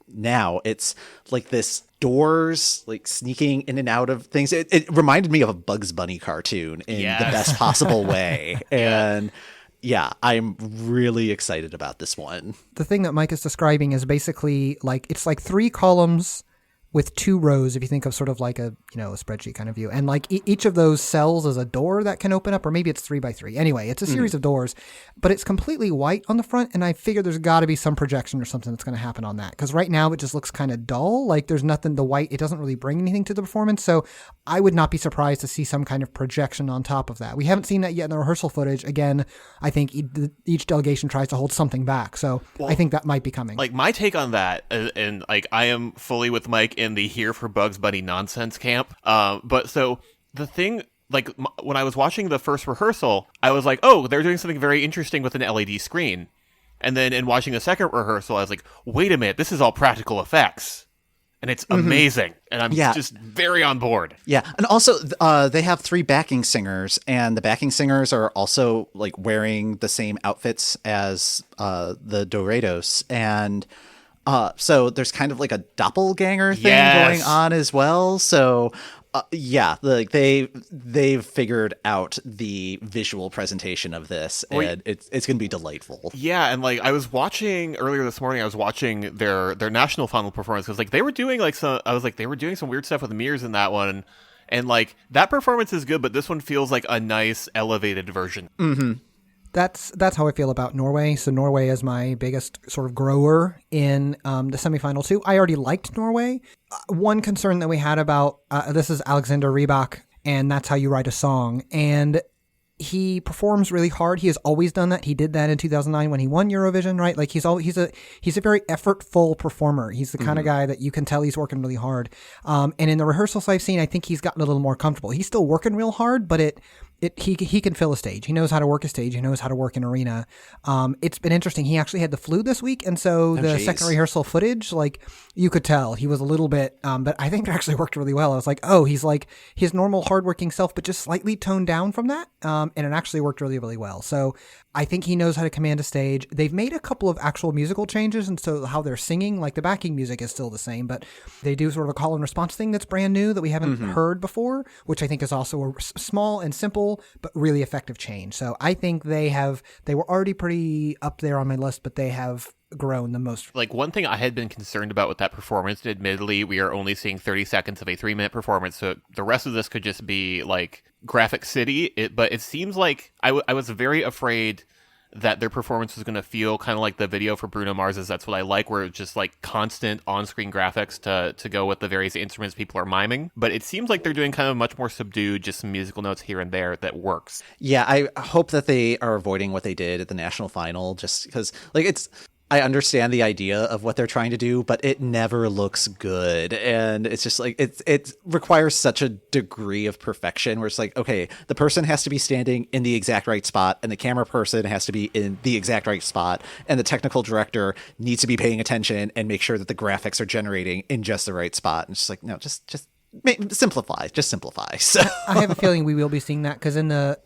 Speaker 1: now, it's like this doors sneaking in and out of things. It reminded me of a Bugs Bunny cartoon in the best possible way. And yeah, I'm really excited about this one.
Speaker 2: The thing that Mike is describing is basically it's 3 columns with 2 rows, if you think of sort of a spreadsheet kind of view. And each of those cells is a door that can open up, or maybe it's 3 by 3. Anyway, it's a series of doors, but it's completely white on the front. And I figure there's got to be some projection or something that's going to happen on that. Because right now it just looks kind of dull. There's nothing, the white, it doesn't really bring anything to the performance. So I would not be surprised to see some kind of projection on top of that. We haven't seen that yet in the rehearsal footage. Again, I think each delegation tries to hold something back. So I think that might be coming.
Speaker 3: My take on that, and I am fully with Mike in the here for Bugs Bunny nonsense camp. But so the thing, when I was watching the first rehearsal, I was like, oh, they're doing something very interesting with an LED screen. And then in watching the second rehearsal, I was like, wait a minute, this is all practical effects. And it's amazing. And I'm just very on board.
Speaker 1: Yeah. And also, they have 3 backing singers, and the backing singers are also wearing the same outfits as the Dorados. And so there's kind of a doppelganger thing going on as well. So they've figured out the visual presentation of this, and it's going to be delightful.
Speaker 3: Yeah, and I was watching earlier this morning. I was watching their national final performance because they were doing they were doing some weird stuff with mirrors in that one, and that performance is good, but this one feels like a nice elevated version.
Speaker 1: Mm-hmm.
Speaker 2: That's how I feel about Norway. So Norway is my biggest sort of grower in the semifinal too. I already liked Norway. One concern that we had about this is Alexander Rybak, and That's How You Write a Song. And he performs really hard. He has always done that. He did that in 2009 when he won Eurovision, right? He's a very effortful performer. He's the kind of guy that you can tell he's working really hard. And in the rehearsals I've seen, I think he's gotten a little more comfortable. He's still working real hard, but he can fill a stage. He knows how to work a stage. He knows how to work an arena. It's been interesting. He actually had the flu this week, and so second rehearsal footage, you could tell he was a little bit, but I think it actually worked really well. I was like, oh, he's his normal hardworking self, but just slightly toned down from that. And it actually worked really, really well. So I think he knows how to command a stage. They've made a couple of actual musical changes, and so how they're singing, the backing music is still the same, but they do sort of a call and response thing that's brand new that we haven't heard before, which I think is also a small and simple but really effective change. So I think they were already pretty up there on my list, but they have grown the most.
Speaker 3: One thing I had been concerned about with that performance, and admittedly we are only seeing 30 seconds of a 3-minute performance, so the rest of this could just be Graphic City, but it seems like I was very afraid that their performance was going to feel kind of like the video for Bruno Mars's That's What I Like, where it's just like constant on-screen graphics to go with the various instruments people are miming. But it seems like they're doing kind of much more subdued, just some musical notes here and there that works.
Speaker 1: Yeah, I hope that they are avoiding what they did at the national final, just because, like, I understand the idea of what they're trying to do, but it never looks good. And it's just like, it requires such a degree of perfection where it's like, okay, the person has to be standing in the exact right spot and the camera person has to be in the exact right spot. And the technical director needs to be paying attention and make sure that the graphics are generating in just the right spot. And it's just like, no, just simplify. So
Speaker 2: I have a feeling we will be seeing that because in the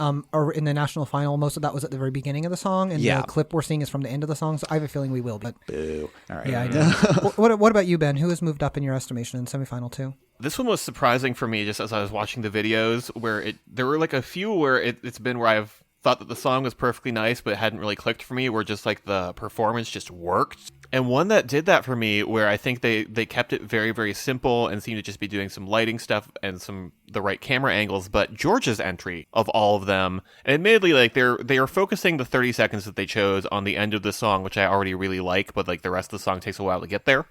Speaker 2: national final, most of that was at the very beginning of the song, and the clip we're seeing is from the end of the song. So I have a feeling we will. But
Speaker 1: boo. All right.
Speaker 2: Yeah, I know. What about you, Ben? Who has moved up in your estimation in semifinal 2?
Speaker 3: This one was surprising for me just as I was watching the videos, where there were like a few where it's been where I've thought that the song was perfectly nice, but it hadn't really clicked for me, where just like the performance just worked. And one that did that for me, where I think they kept it very, very simple and seemed to just be doing some lighting stuff and the right camera angles. But Georgia's entry of all of them, and admittedly, like they are focusing the 30 seconds that they chose on the end of the song, which I already really like, but like the rest of the song takes a while to get there.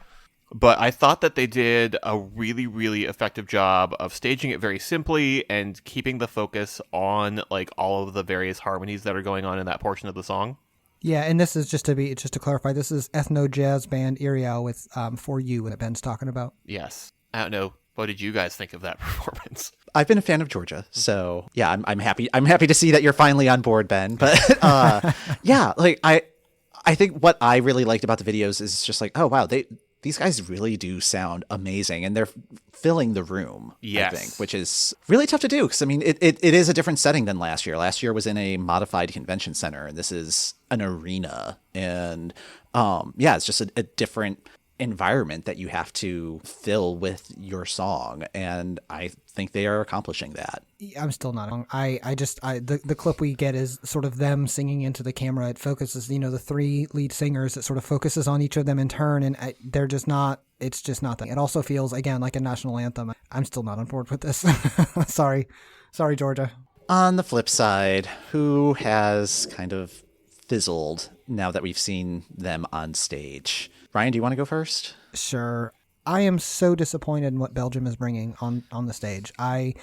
Speaker 3: But I thought that they did a really, really effective job of staging it very simply and keeping the focus on like all of the various harmonies that are going on in that portion of the song.
Speaker 2: Yeah, and this is just to clarify, this is ethno jazz band Iriao with For You that Ben's talking about.
Speaker 3: Yes. I don't know. What did you guys think of that performance?
Speaker 1: I've been a fan of Georgia, so yeah, I'm happy. I'm happy to see that you're finally on board, Ben. But yeah, like I think what I really liked about the videos is just like, oh wow, these guys really do sound amazing, and they're filling the room,
Speaker 3: yes.
Speaker 1: I think, which is really tough to do because, I mean, it is a different setting than last year. Last year was in a modified convention center, and this is an arena. And yeah, it's just a different environment that you have to fill with your song, and I think they are accomplishing that.
Speaker 2: I'm still not on. The clip we get is sort of them singing into the camera. It focuses, the 3 lead singers. It sort of focuses on each of them in turn, and they're just not. It's just not that. It also feels again like a national anthem. I'm still not on board with this. Sorry, Georgia.
Speaker 1: On the flip side, who has kind of fizzled now that we've seen them on stage? Ryan, do you want to go first?
Speaker 2: Sure. I am so disappointed in what Belgium is bringing on the stage. I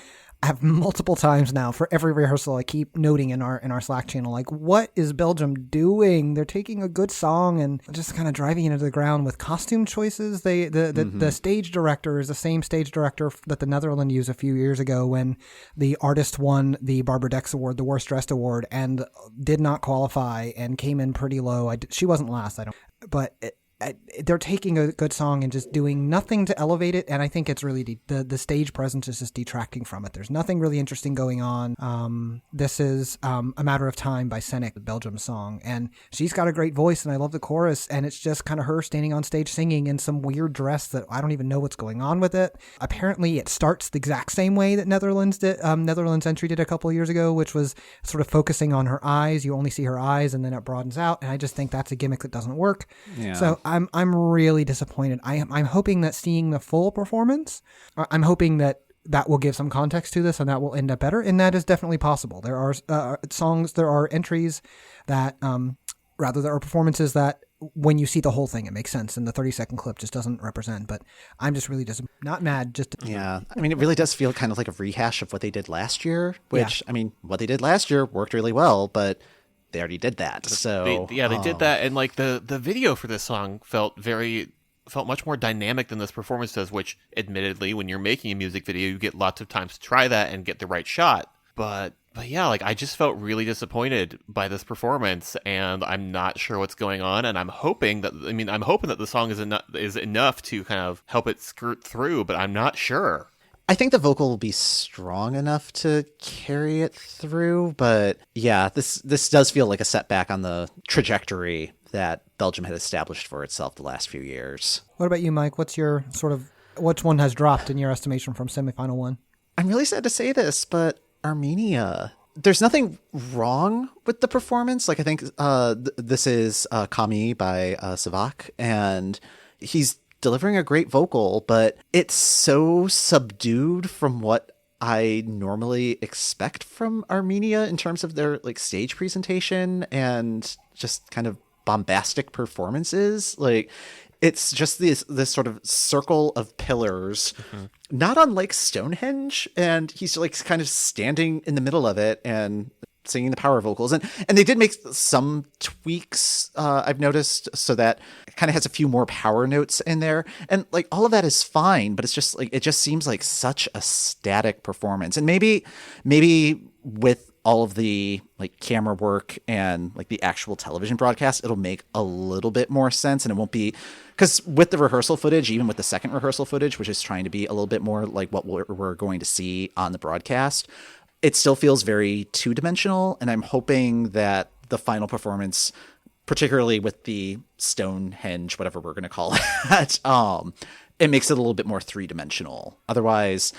Speaker 2: have multiple times now for every rehearsal I keep noting in our Slack channel, like, what is Belgium doing? They're taking a good song and just kind of driving it into the ground with costume choices. The stage director is the same stage director that the Netherlands used a few years ago when the artist won the Barbara Dex Award, the Worst Dressed Award, and did not qualify and came in pretty low. She wasn't last, they're taking a good song and just doing nothing to elevate it, and I think it's really the stage presence is just detracting from it. There's nothing really interesting going on. This is A Matter of Time by Senek, the Belgium song, and she's got a great voice, and I love the chorus, and it's just kind of her standing on stage singing in some weird dress that I don't even know what's going on with it. Apparently, it starts the exact same way that Netherlands entry did a couple of years ago, which was sort of focusing on her eyes. You only see her eyes, and then it broadens out, and I just think that's a gimmick that doesn't work.
Speaker 1: Yeah.
Speaker 2: So I'm really disappointed. I'm hoping that seeing the full performance, I'm hoping that will give some context to this and that will end up better. And that is definitely possible. There are songs, there are entries that, there are performances that when you see the whole thing, it makes sense. And the 30-second clip just doesn't represent, but I'm just really not mad.
Speaker 1: Yeah. I mean, it really does feel kind of like a rehash of what they did last year, which, I mean, what they did last year worked really well, but they already did that. So
Speaker 3: they did that, and like the video for this song felt much more dynamic than this performance does, which admittedly when you're making a music video you get lots of times to try that and get the right shot. But yeah, like I just felt really disappointed by this performance, and I'm not sure what's going on, and I'm hoping that the song is enough to kind of help it skirt through, but I'm not sure.
Speaker 1: I think the vocal will be strong enough to carry it through, but yeah, this does feel like a setback on the trajectory that Belgium had established for itself the last few years.
Speaker 2: What about you, Mike? What's your which one has dropped in your estimation from semifinal 1?
Speaker 1: I'm really sad to say this, but Armenia. There's nothing wrong with the performance. Like, I think this is Kami by Savak, and he's delivering a great vocal, but it's so subdued from what I normally expect from Armenia in terms of their like stage presentation and just kind of bombastic performances. Like it's just this sort of circle of pillars, not unlike Stonehenge, and he's like kind of standing in the middle of it and singing the power vocals, and they did make some tweaks, I've noticed, so that it kind of has a few more power notes in there, and like all of that is fine, but it's just like it just seems like such a static performance. And maybe with all of the like camera work and like the actual television broadcast, it'll make a little bit more sense, and it won't be, because with the rehearsal footage, even with the second rehearsal footage, which is trying to be a little bit more like what we're going to see on the broadcast, it still feels very two-dimensional, and I'm hoping that the final performance, particularly with the Stonehenge, whatever we're going to call it, it makes it a little bit more three-dimensional. Otherwise,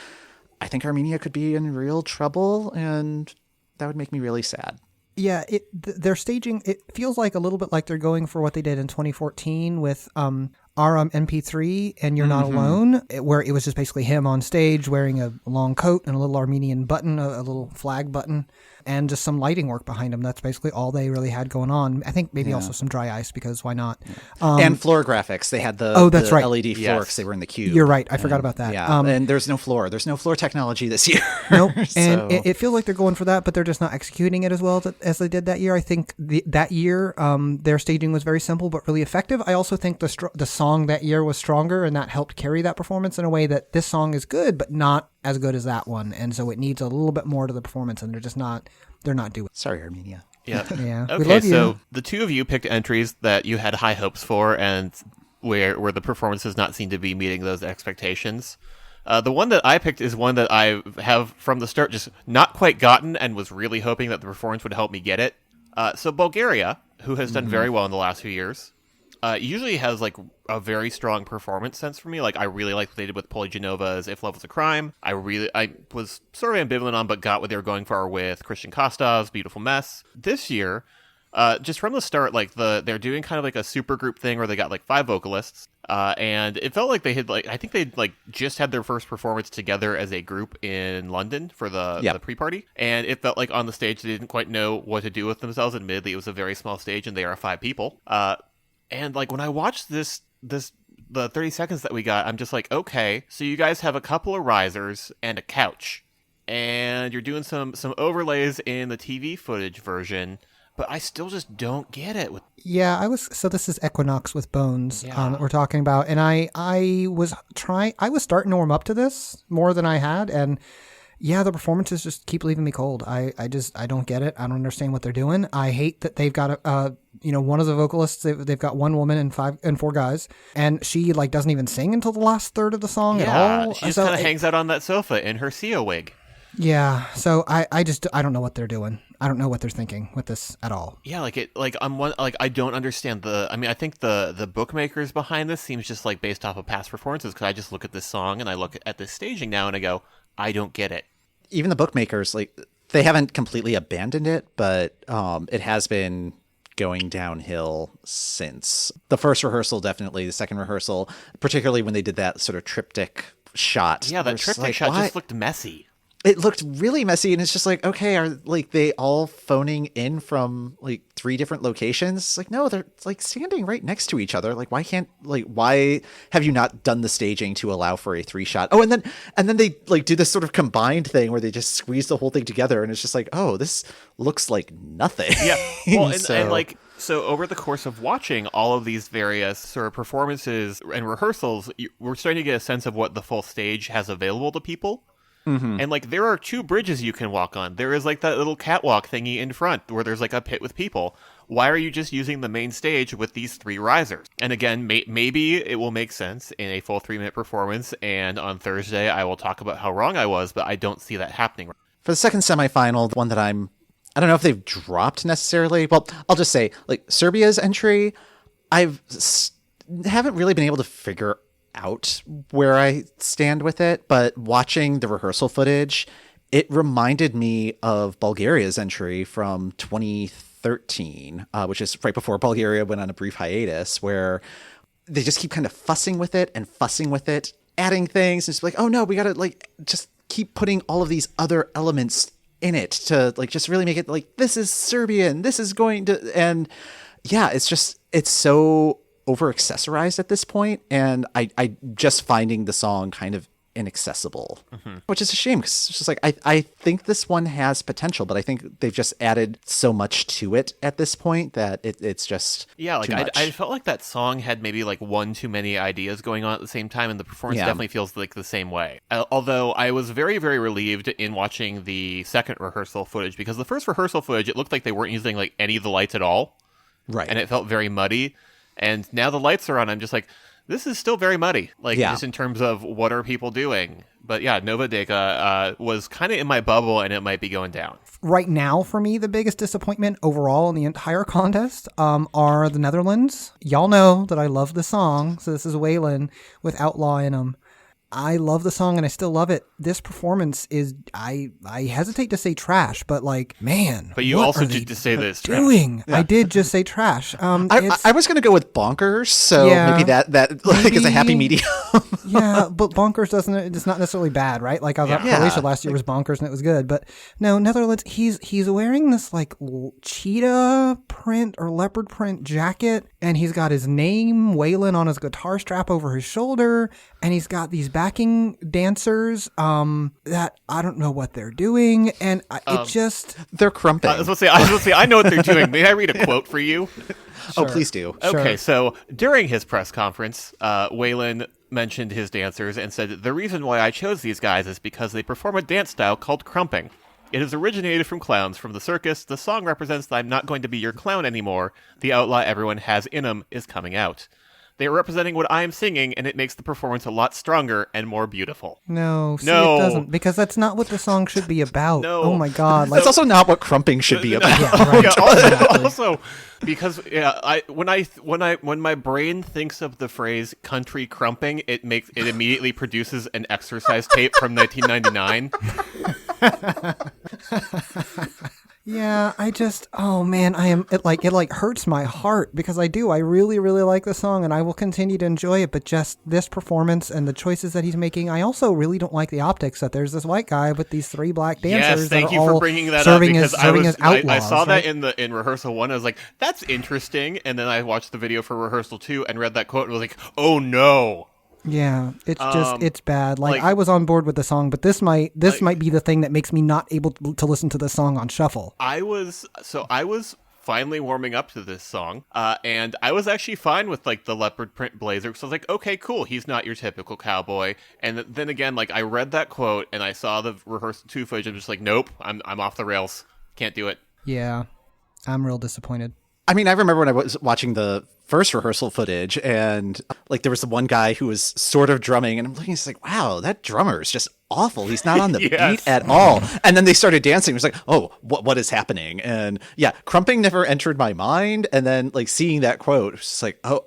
Speaker 1: I think Armenia could be in real trouble, and that would make me really sad.
Speaker 2: Yeah, their staging, it feels like a little bit like they're going for what they did in 2014 with our MP3 and You're Not Alone, where it was just basically him on stage wearing a long coat and a little Armenian button, a little flag button, and just some lighting work behind him. That's basically all they really had going on. I think maybe also some dry ice, because why not?
Speaker 1: And floor graphics. They had the
Speaker 2: right.
Speaker 1: LED floor because they were in the cube.
Speaker 2: You're right. I forgot about that.
Speaker 1: Yeah, and there's no floor. There's no floor technology this year.
Speaker 2: Nope. And it feels like they're going for that, but they're just not executing it as well as they did that year. I think that year their staging was very simple but really effective. I also think the song that year was stronger, and that helped carry that performance in a way that this song is good, but not as good as that one. And so it needs a little bit more to the performance, and they're not doing it.
Speaker 1: Sorry, Armenia.
Speaker 3: Yeah.
Speaker 2: Yeah.
Speaker 3: Okay,
Speaker 2: We love you.
Speaker 3: so the two of you picked entries that you had high hopes for, and where the performance does not seem to be meeting those expectations. The one that I picked is one that I have from the start just not quite gotten, and was really hoping that the performance would help me get it. So Bulgaria, who has done very well in the last few years, usually has like a very strong performance sense for me. Like I really like what they did with Polygenova's If Love Was a Crime. I was sort of ambivalent on, but got what they were going for with Christian Kostov's Beautiful Mess. This year, just from the start, like they're doing kind of like a super group thing where they got like 5 vocalists. And it felt like they had I think they'd just had their first performance together as a group in London for the pre-party. And it felt like on the stage they didn't quite know what to do with themselves. Admittedly, it was a very small stage and they are 5 people. And like when I watched the 30 seconds that we got, I'm just like, okay, so you guys have a couple of risers and a couch, and you're doing some overlays in the TV footage version, but I still just don't get it.
Speaker 2: Yeah, so this is Equinox with Bones that we're talking about, and I was starting to warm up to this more than I had, and yeah, the performances just keep leaving me cold. I don't get it. I don't understand what they're doing. I hate that they've got one of the vocalists. They've got one woman and 4 guys, and she doesn't even sing until the last third of the song at all.
Speaker 3: She just kind of hangs out on that sofa in her Sia wig.
Speaker 2: Yeah, so I don't know what they're doing. I don't know what they're thinking with this at all.
Speaker 3: Yeah, I don't understand I think the bookmakers behind this seems just based off of past performances, because I just look at this song and I look at this staging now and I go, I don't get it.
Speaker 1: Even the bookmakers, they haven't completely abandoned it, but it has been going downhill since the first rehearsal. Definitely the second rehearsal, particularly when they did that sort of triptych shot.
Speaker 3: Yeah, that triptych shot just looked messy.
Speaker 1: It looked really messy, and it's just okay, are they all phoning in from 3 different locations? No, they're standing right next to each other. Why have you not done the staging to allow for a 3 shot? Oh, and then they do this sort of combined thing where they just squeeze the whole thing together, and it's just oh, this looks like nothing.
Speaker 3: Yeah. Well, so over the course of watching all of these various sort of performances and rehearsals, we're starting to get a sense of what the full stage has available to people. Mm-hmm. And there are 2 bridges you can walk on. There is that little catwalk thingy in front where there's a pit with people. Why are you just using the main stage with these 3 risers? And again, maybe it will make sense in a full 3-minute performance. And on Thursday, I will talk about how wrong I was, but I don't see that happening.
Speaker 1: For the second semifinal, the one that I don't know if they've dropped necessarily. Well, I'll just say Serbia's entry, haven't really been able to figure out where I stand with it, but watching the rehearsal footage, it reminded me of Bulgaria's entry from 2013, which is right before Bulgaria went on a brief hiatus, where they just keep kind of fussing with it, adding things, and just oh no, we gotta just keep putting all of these other elements in it to like just really make it like, this is Serbian, this is going to, and yeah, it's so over accessorized at this point, and I just finding the song kind of inaccessible, which is a shame, because it's just like I think this one has potential, but I think they've just added so much to it at this point that it's just
Speaker 3: like
Speaker 1: too much.
Speaker 3: I felt like that song had maybe like one too many ideas going on at the same time, and the performance definitely feels like the same way. Although I was very, very relieved in watching the second rehearsal footage, because the first rehearsal footage, it looked like they weren't using like any of the lights at all,
Speaker 1: right?
Speaker 3: And it felt very muddy. And now the lights are on, I'm just like, this is still very muddy, like just in terms of what are people doing. But yeah, Nova Deka was kind of in my bubble, and it might be going down.
Speaker 2: Right now, for me, the biggest disappointment overall in the entire contest are the Netherlands. Y'all know that I love the song, so this is Waylon with Outlaw in them. I love the song and I still love it. This performance is, I hesitate to say trash, but like, man.
Speaker 3: But you also did to say this.
Speaker 2: Doing. Yeah. I did just say trash.
Speaker 1: I was going to go with bonkers, so maybe that like is a happy medium.
Speaker 2: Yeah, but bonkers it's not necessarily bad, right? Like I was Croatia last year was bonkers and it was good, but no, Netherlands, he's wearing this like cheetah print or leopard print jacket, and he's got his name Waylon on his guitar strap over his shoulder, and he's got these backing dancers that I don't know what they're doing, and
Speaker 1: they're crumping.
Speaker 3: I was going to say, I know what they're doing. May I read a quote for you?
Speaker 1: Sure. Oh, please do.
Speaker 3: Okay, so during his press conference, Waylon mentioned his dancers and said, "The reason why I chose these guys is because they perform a dance style called crumping. It has originated from clowns from the circus. The song represents that I'm not going to be your clown anymore. The outlaw everyone has in them is coming out. They are representing what I am singing, and it makes the performance a lot stronger and more beautiful."
Speaker 2: No, it doesn't, because that's not what the song should be about.
Speaker 3: No.
Speaker 2: Oh my God.
Speaker 1: That's also not what crumping should be about.
Speaker 2: Yeah, right.
Speaker 3: Also, because when my brain thinks of the phrase country crumping, it immediately produces an exercise tape from 1999.
Speaker 2: Yeah, it hurts my heart, because I really, really like the song and I will continue to enjoy it, but just this performance and the choices that he's making, I also really don't like the optics that there's this white guy with these three black dancers.
Speaker 3: Yes, thank
Speaker 2: that
Speaker 3: you
Speaker 2: are
Speaker 3: for
Speaker 2: all
Speaker 3: bringing that
Speaker 2: serving
Speaker 3: up,
Speaker 2: as outlaws.
Speaker 3: I saw
Speaker 2: right?
Speaker 3: that in rehearsal 1, I was like, that's interesting, and then I watched the video for rehearsal 2 and read that quote and was like, oh no.
Speaker 2: Yeah, it's bad. Like I was on board with the song, but this might be the thing that makes me not able to listen to the song on shuffle.
Speaker 3: I was finally warming up to this song, and I was actually fine with like the leopard print blazer, because I was like, okay, cool, he's not your typical cowboy. And then again, like I read that quote and I saw the rehearsal 2 footage, I'm just like, nope, I'm off the rails, can't do it.
Speaker 2: Yeah, I'm real disappointed.
Speaker 1: I mean, I remember when I was watching the first rehearsal footage, and like there was the one guy who was sort of drumming, and I'm looking, it's like, wow, that drummer is just awful. He's not on the beat at all. And then they started dancing. It was like, oh, what is happening? And yeah, crumping never entered my mind. And then like seeing that quote, it was just like, oh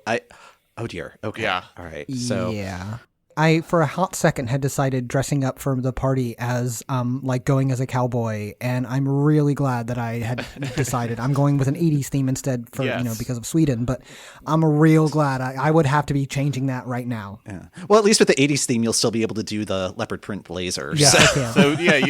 Speaker 1: dear. Okay.
Speaker 3: Yeah.
Speaker 1: All right. So
Speaker 2: yeah. I, for a hot second, had decided dressing up for the party as, like going as a cowboy, and I'm really glad that I had decided I'm going with an 80s theme instead for, because of Sweden, but I'm real glad. I would have to be changing that right now.
Speaker 1: Yeah. Well, at least with the 80s theme, you'll still be able to do the leopard print blazer.
Speaker 2: Yeah,
Speaker 3: so yeah,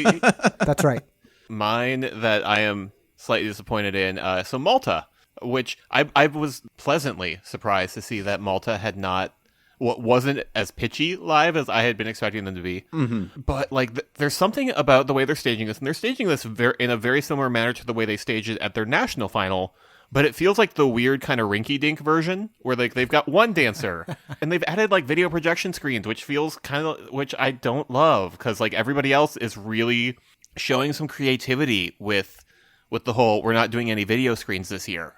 Speaker 2: that's right.
Speaker 3: Mine that I am slightly disappointed in, so Malta, which I was pleasantly surprised to see that Malta had not, wasn't as pitchy live as I had been expecting them to be. Mm-hmm. But like, there's something about the way they're staging this, and they're staging this in a very similar manner to the way they staged it at their national final. But it feels like the weird kind of rinky-dink version, where like they've got one dancer, and they've added like video projection screens, which I don't love, because like everybody else is really showing some creativity with the whole, we're not doing any video screens this year.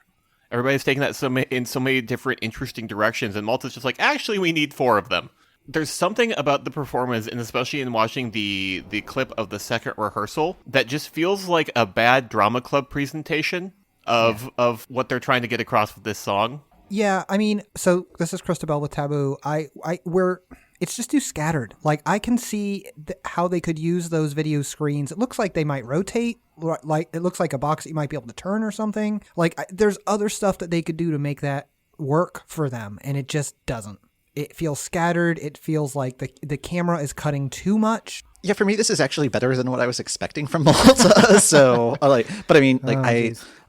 Speaker 3: Everybody's taking that in so many different interesting directions, and Malta's just like, actually, we need 4 of them. There's something about the performance, and especially in watching the clip of the second rehearsal, that just feels like a bad drama club presentation of what they're trying to get across with this song.
Speaker 2: Yeah, I mean, so this is Christabel with Taboo. It's just too scattered. Like, I can see how they could use those video screens. It looks like they might rotate. Like, it looks like a box that you might be able to turn or something. Like, there's other stuff that they could do to make that work for them, and it just doesn't. It feels scattered. It feels like the camera is cutting too much.
Speaker 1: Yeah, for me, this is actually better than what I was expecting from Malta. So, but I mean,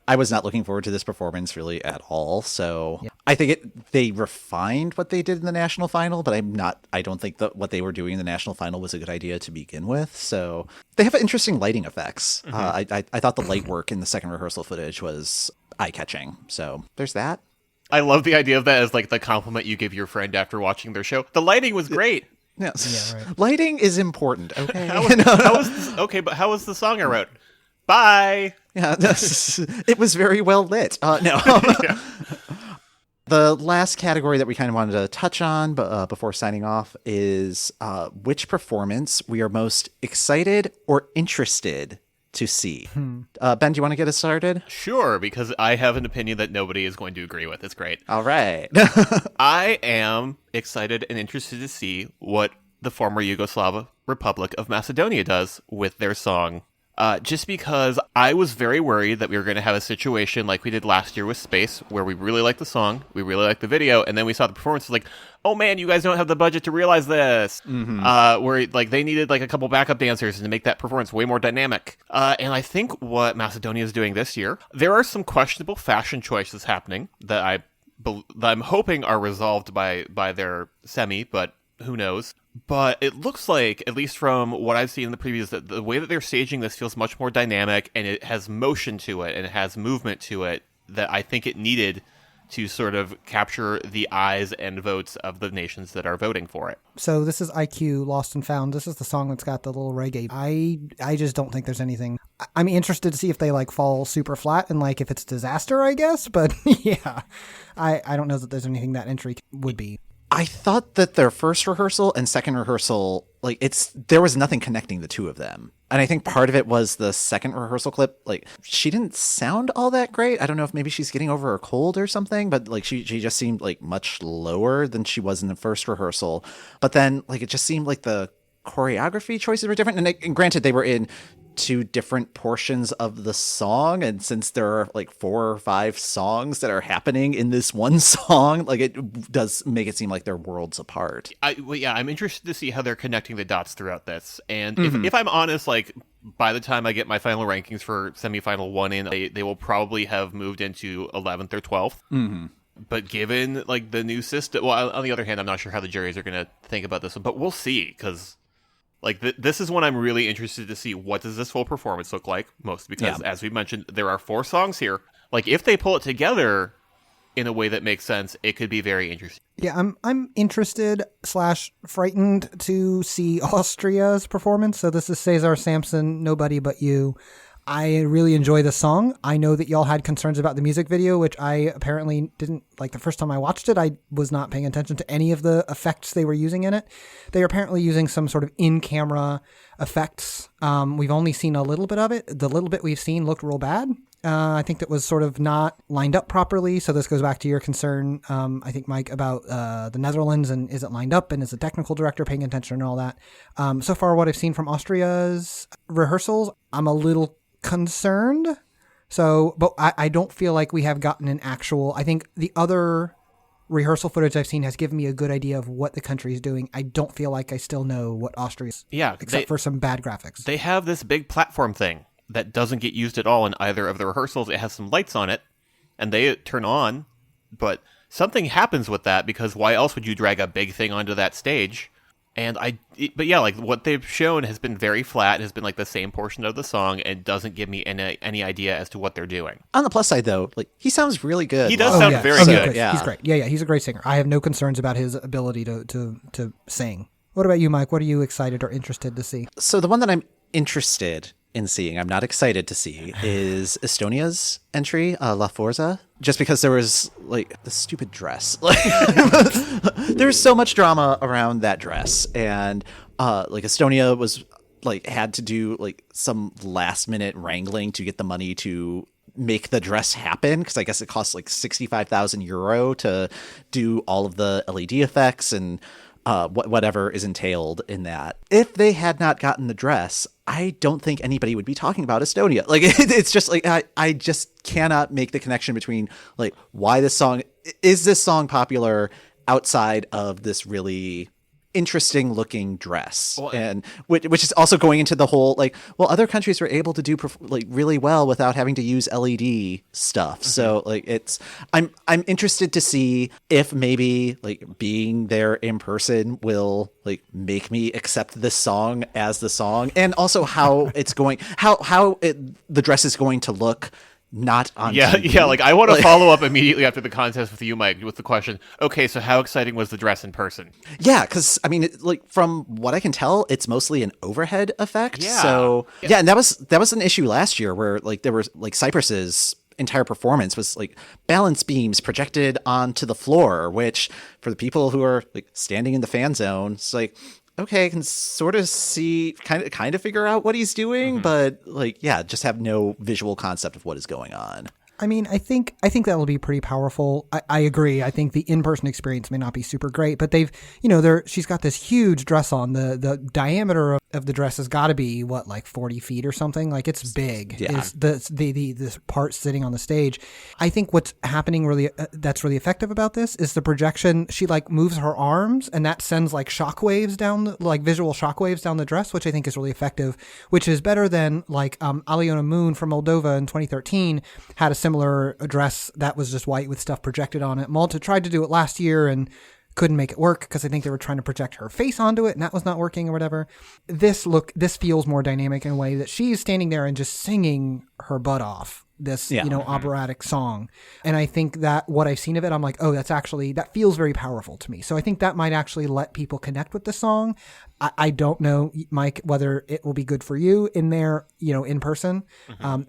Speaker 1: I was not looking forward to this performance really at all. So I think they refined what they did in the national final, but I don't think that what they were doing in the national final was a good idea to begin with. So they have interesting lighting effects. I thought the light work in the second rehearsal footage was eye-catching. So there's that.
Speaker 3: I love the idea of that as like the compliment you give your friend after watching their show. The lighting was great.
Speaker 1: Yes. Yeah, right. Lighting is important. Okay.
Speaker 3: But how was the song I wrote? Bye.
Speaker 1: Yeah, it was very well lit. No. The last category that we kind of wanted to touch on before signing off is which performance we are most excited or interested to see. Ben, do you want to get us started?
Speaker 3: Sure, because I have an opinion that nobody is going to agree with. It's great.
Speaker 1: All right.
Speaker 3: I am excited and interested to see what the former Yugoslav Republic of Macedonia does with their song. Just because I was very worried that we were going to have a situation like we did last year with Space, where we really liked the song, we really liked the video, and then we saw the performance, like, oh man, you guys don't have the budget to realize this. Where like they needed like a couple backup dancers to make that performance way more dynamic. And I think what Macedonia is doing this year, there are some questionable fashion choices happening that I'm hoping are resolved by their semi, but who knows. But it looks like, at least from what I've seen in the previews, that the way that they're staging this feels much more dynamic, and it has motion to it, and it has movement to it that I think it needed to sort of capture the eyes and votes of the nations that are voting for it.
Speaker 2: So this is IQ Lost and Found. This is the song that's got the little reggae. I just don't think there's anything. I'm interested to see if they like fall super flat and like if it's disaster, I guess. But yeah, I don't know that there's anything that entry would be.
Speaker 1: I thought that their first rehearsal and second rehearsal, like there was nothing connecting the two of them. And I think part of it was the second rehearsal clip, like she didn't sound all that great. I don't know if maybe she's getting over a cold or something, but like she just seemed like much lower than she was in the first rehearsal. But then like it just seemed like the choreography choices were different. And granted, they were in two different portions of the song, and since there are like 4 or 5 songs that are happening in this one song, like it does make it seem like they're worlds apart.
Speaker 3: I'm interested to see how they're connecting the dots throughout this. And if I'm honest, like by the time I get my final rankings for semifinal 1 in, they will probably have moved into 11th or 12th. But given like the new system, well, on the other hand, I'm not sure how the juries are going to think about this one, but we'll see, because like this is when I'm really interested to see what does this full performance look like, most because, as we mentioned, there are 4 songs here. Like if they pull it together in a way that makes sense, it could be very interesting.
Speaker 2: Yeah, I'm interested / frightened to see Austria's performance. So this is Cesar Sampson, Nobody But You. I really enjoy the song. I know that y'all had concerns about the music video, which I apparently didn't like. The first time I watched it, I was not paying attention to any of the effects they were using in it. They are apparently using some sort of in-camera effects. We've only seen a little bit of it. The little bit we've seen looked real bad. I think that was sort of not lined up properly. So this goes back to your concern, I think, Mike, about the Netherlands and is it lined up and is the technical director paying attention and all that. So far, what I've seen from Austria's rehearsals, I'm a little concerned. So, but I don't feel like we have gotten an actual, I think the other rehearsal footage I've seen has given me a good idea of what the country is doing. I don't feel like I still know what Austria is.
Speaker 3: Yeah.
Speaker 2: Except for some bad graphics.
Speaker 3: They have this big platform thing that doesn't get used at all in either of the rehearsals. It has some lights on it and they turn on, but something happens with that, because why else would you drag a big thing onto that stage? And but yeah, like what they've shown has been very flat, has been like the same portion of the song, and doesn't give me any idea as to what they're doing.
Speaker 1: On the plus side, though, like he sounds really good.
Speaker 3: He does sound very good.
Speaker 2: Yeah, he's great. Yeah, he's a great singer. I have no concerns about his ability to sing. What about you, Mike? What are you excited or interested to see?
Speaker 1: So the one that I'm interested in seeing, I'm not excited to see, is Estonia's entry, La Forza, just because there was like the stupid dress. Like there's so much drama around that dress, and like Estonia was like had to do like some last minute wrangling to get the money to make the dress happen, because I guess it costs like 65,000 euro to do all of the LED effects and whatever is entailed in that. If they had not gotten the dress, I don't think anybody would be talking about Estonia. Like it's just like I just cannot make the connection between like why this song is popular outside of this really interesting looking dress, and which is also going into the whole like, well, other countries were able to do like really well without having to use LED stuff. Mm-hmm. So like I'm interested to see if maybe like being there in person will like make me accept this song as the song, and also how it's going, the dress is going to look. Not on TV.
Speaker 3: Yeah, like I want to follow up immediately after the contest with you, Mike, with the question, okay, so how exciting was the dress in person?
Speaker 1: Yeah, because, I mean, like, from what I can tell, it's mostly an overhead effect.
Speaker 3: Yeah.
Speaker 1: So, yeah, and that was an issue last year where, like, there was, like, Cypress's entire performance was, like, balance beams projected onto the floor, which, for the people who are, like, standing in the fan zone, it's like, okay, I can sort of see, kind of figure out what he's doing, but like, yeah, just have no visual concept of what is going on.
Speaker 2: I mean, I think that'll be pretty powerful. I agree. I think the in-person experience may not be super great, but they've, she's got this huge dress on. The diameter of the dress has got to be like 40 feet or something. Like, it's big.
Speaker 1: Yeah.
Speaker 2: Is the part sitting on the stage. I think what's happening really that's really effective about this is the projection. She like moves her arms, and that sends like shockwaves down, like visual shockwaves down the dress, which I think is really effective. Which is better than like Aliona Moon from Moldova in 2013 had a similar dress that was just white with stuff projected on it. Malta tried to do it last year and couldn't make it work because I think they were trying to project her face onto it, and that was not working or whatever. This feels more dynamic in a way that she's standing there and just singing her butt off this, operatic song. And I think that what I've seen of it, I'm like, oh, that feels very powerful to me. So I think that might actually let people connect with the song. I don't know, Mike, whether it will be good for you in there, in person.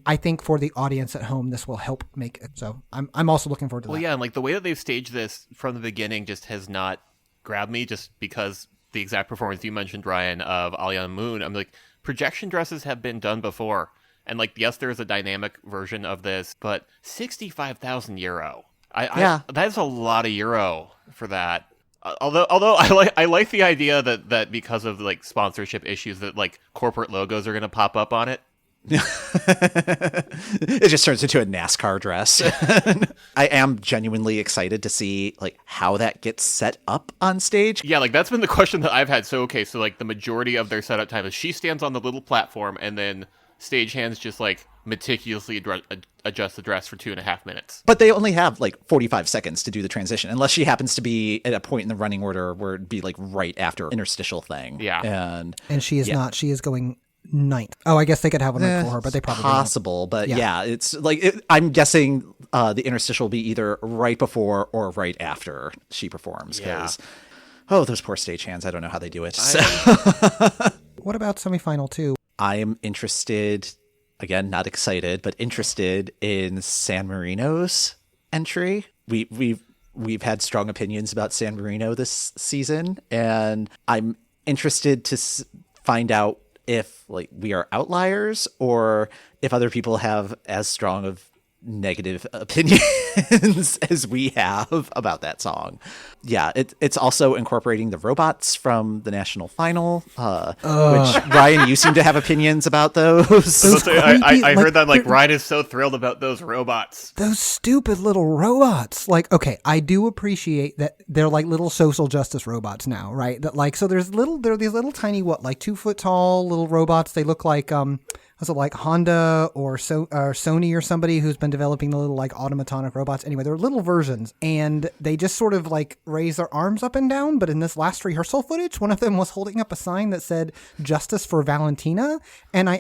Speaker 2: I think for the audience at home, this will help make it. So I'm also looking forward to that.
Speaker 3: Well, yeah, and like the way that they've staged this from the beginning just has not grabbed me, just because the exact performance you mentioned, Ryan, of Aliana Moon. I'm like, projection dresses have been done before. And like, yes, there is a dynamic version of this, but 65,000 euro. That's a lot of euro for that. Although I like the idea that because of like sponsorship issues that like corporate logos are going to pop up on it.
Speaker 1: It just turns into a NASCAR dress. I am genuinely excited to see like how that gets set up on stage.
Speaker 3: Yeah, like that's been the question that I've had. So like the majority of their setup time is she stands on the little platform, and then stagehands just like meticulously adjust the dress for 2.5 minutes.
Speaker 1: But they only have like 45 seconds to do the transition, unless she happens to be at a point in the running order where it'd be like right after interstitial thing.
Speaker 3: Yeah.
Speaker 2: And she is not. She is going ninth. Oh, I guess they could have one right for her, but they probably
Speaker 1: possible.
Speaker 2: Won't.
Speaker 1: But yeah, it's like I'm guessing the interstitial will be either right before or right after she performs. Because those poor stagehands, I don't know how they do it.
Speaker 2: What about semifinal 2?
Speaker 1: I am interested, again, not excited, but interested in San Marino's entry. We've had strong opinions about San Marino this season, and I'm interested to find out if like we are outliers or if other people have as strong of negative opinions as we have about that song. Yeah, it's also incorporating the robots from the national final, which Ryan, you seem to have opinions about those.
Speaker 3: I heard that like Ryan is so thrilled about those robots.
Speaker 2: Those stupid little robots. Like, okay, I do appreciate that they're like little social justice robots now, right? That like, so there are these little tiny, like 2 foot tall little robots. They look like was it like Honda or Sony or somebody who's been developing the little like automatonic robots? Anyway, they're little versions, and they just sort of like raise their arms up and down. But in this last rehearsal footage, one of them was holding up a sign that said "Justice for Valentina," and I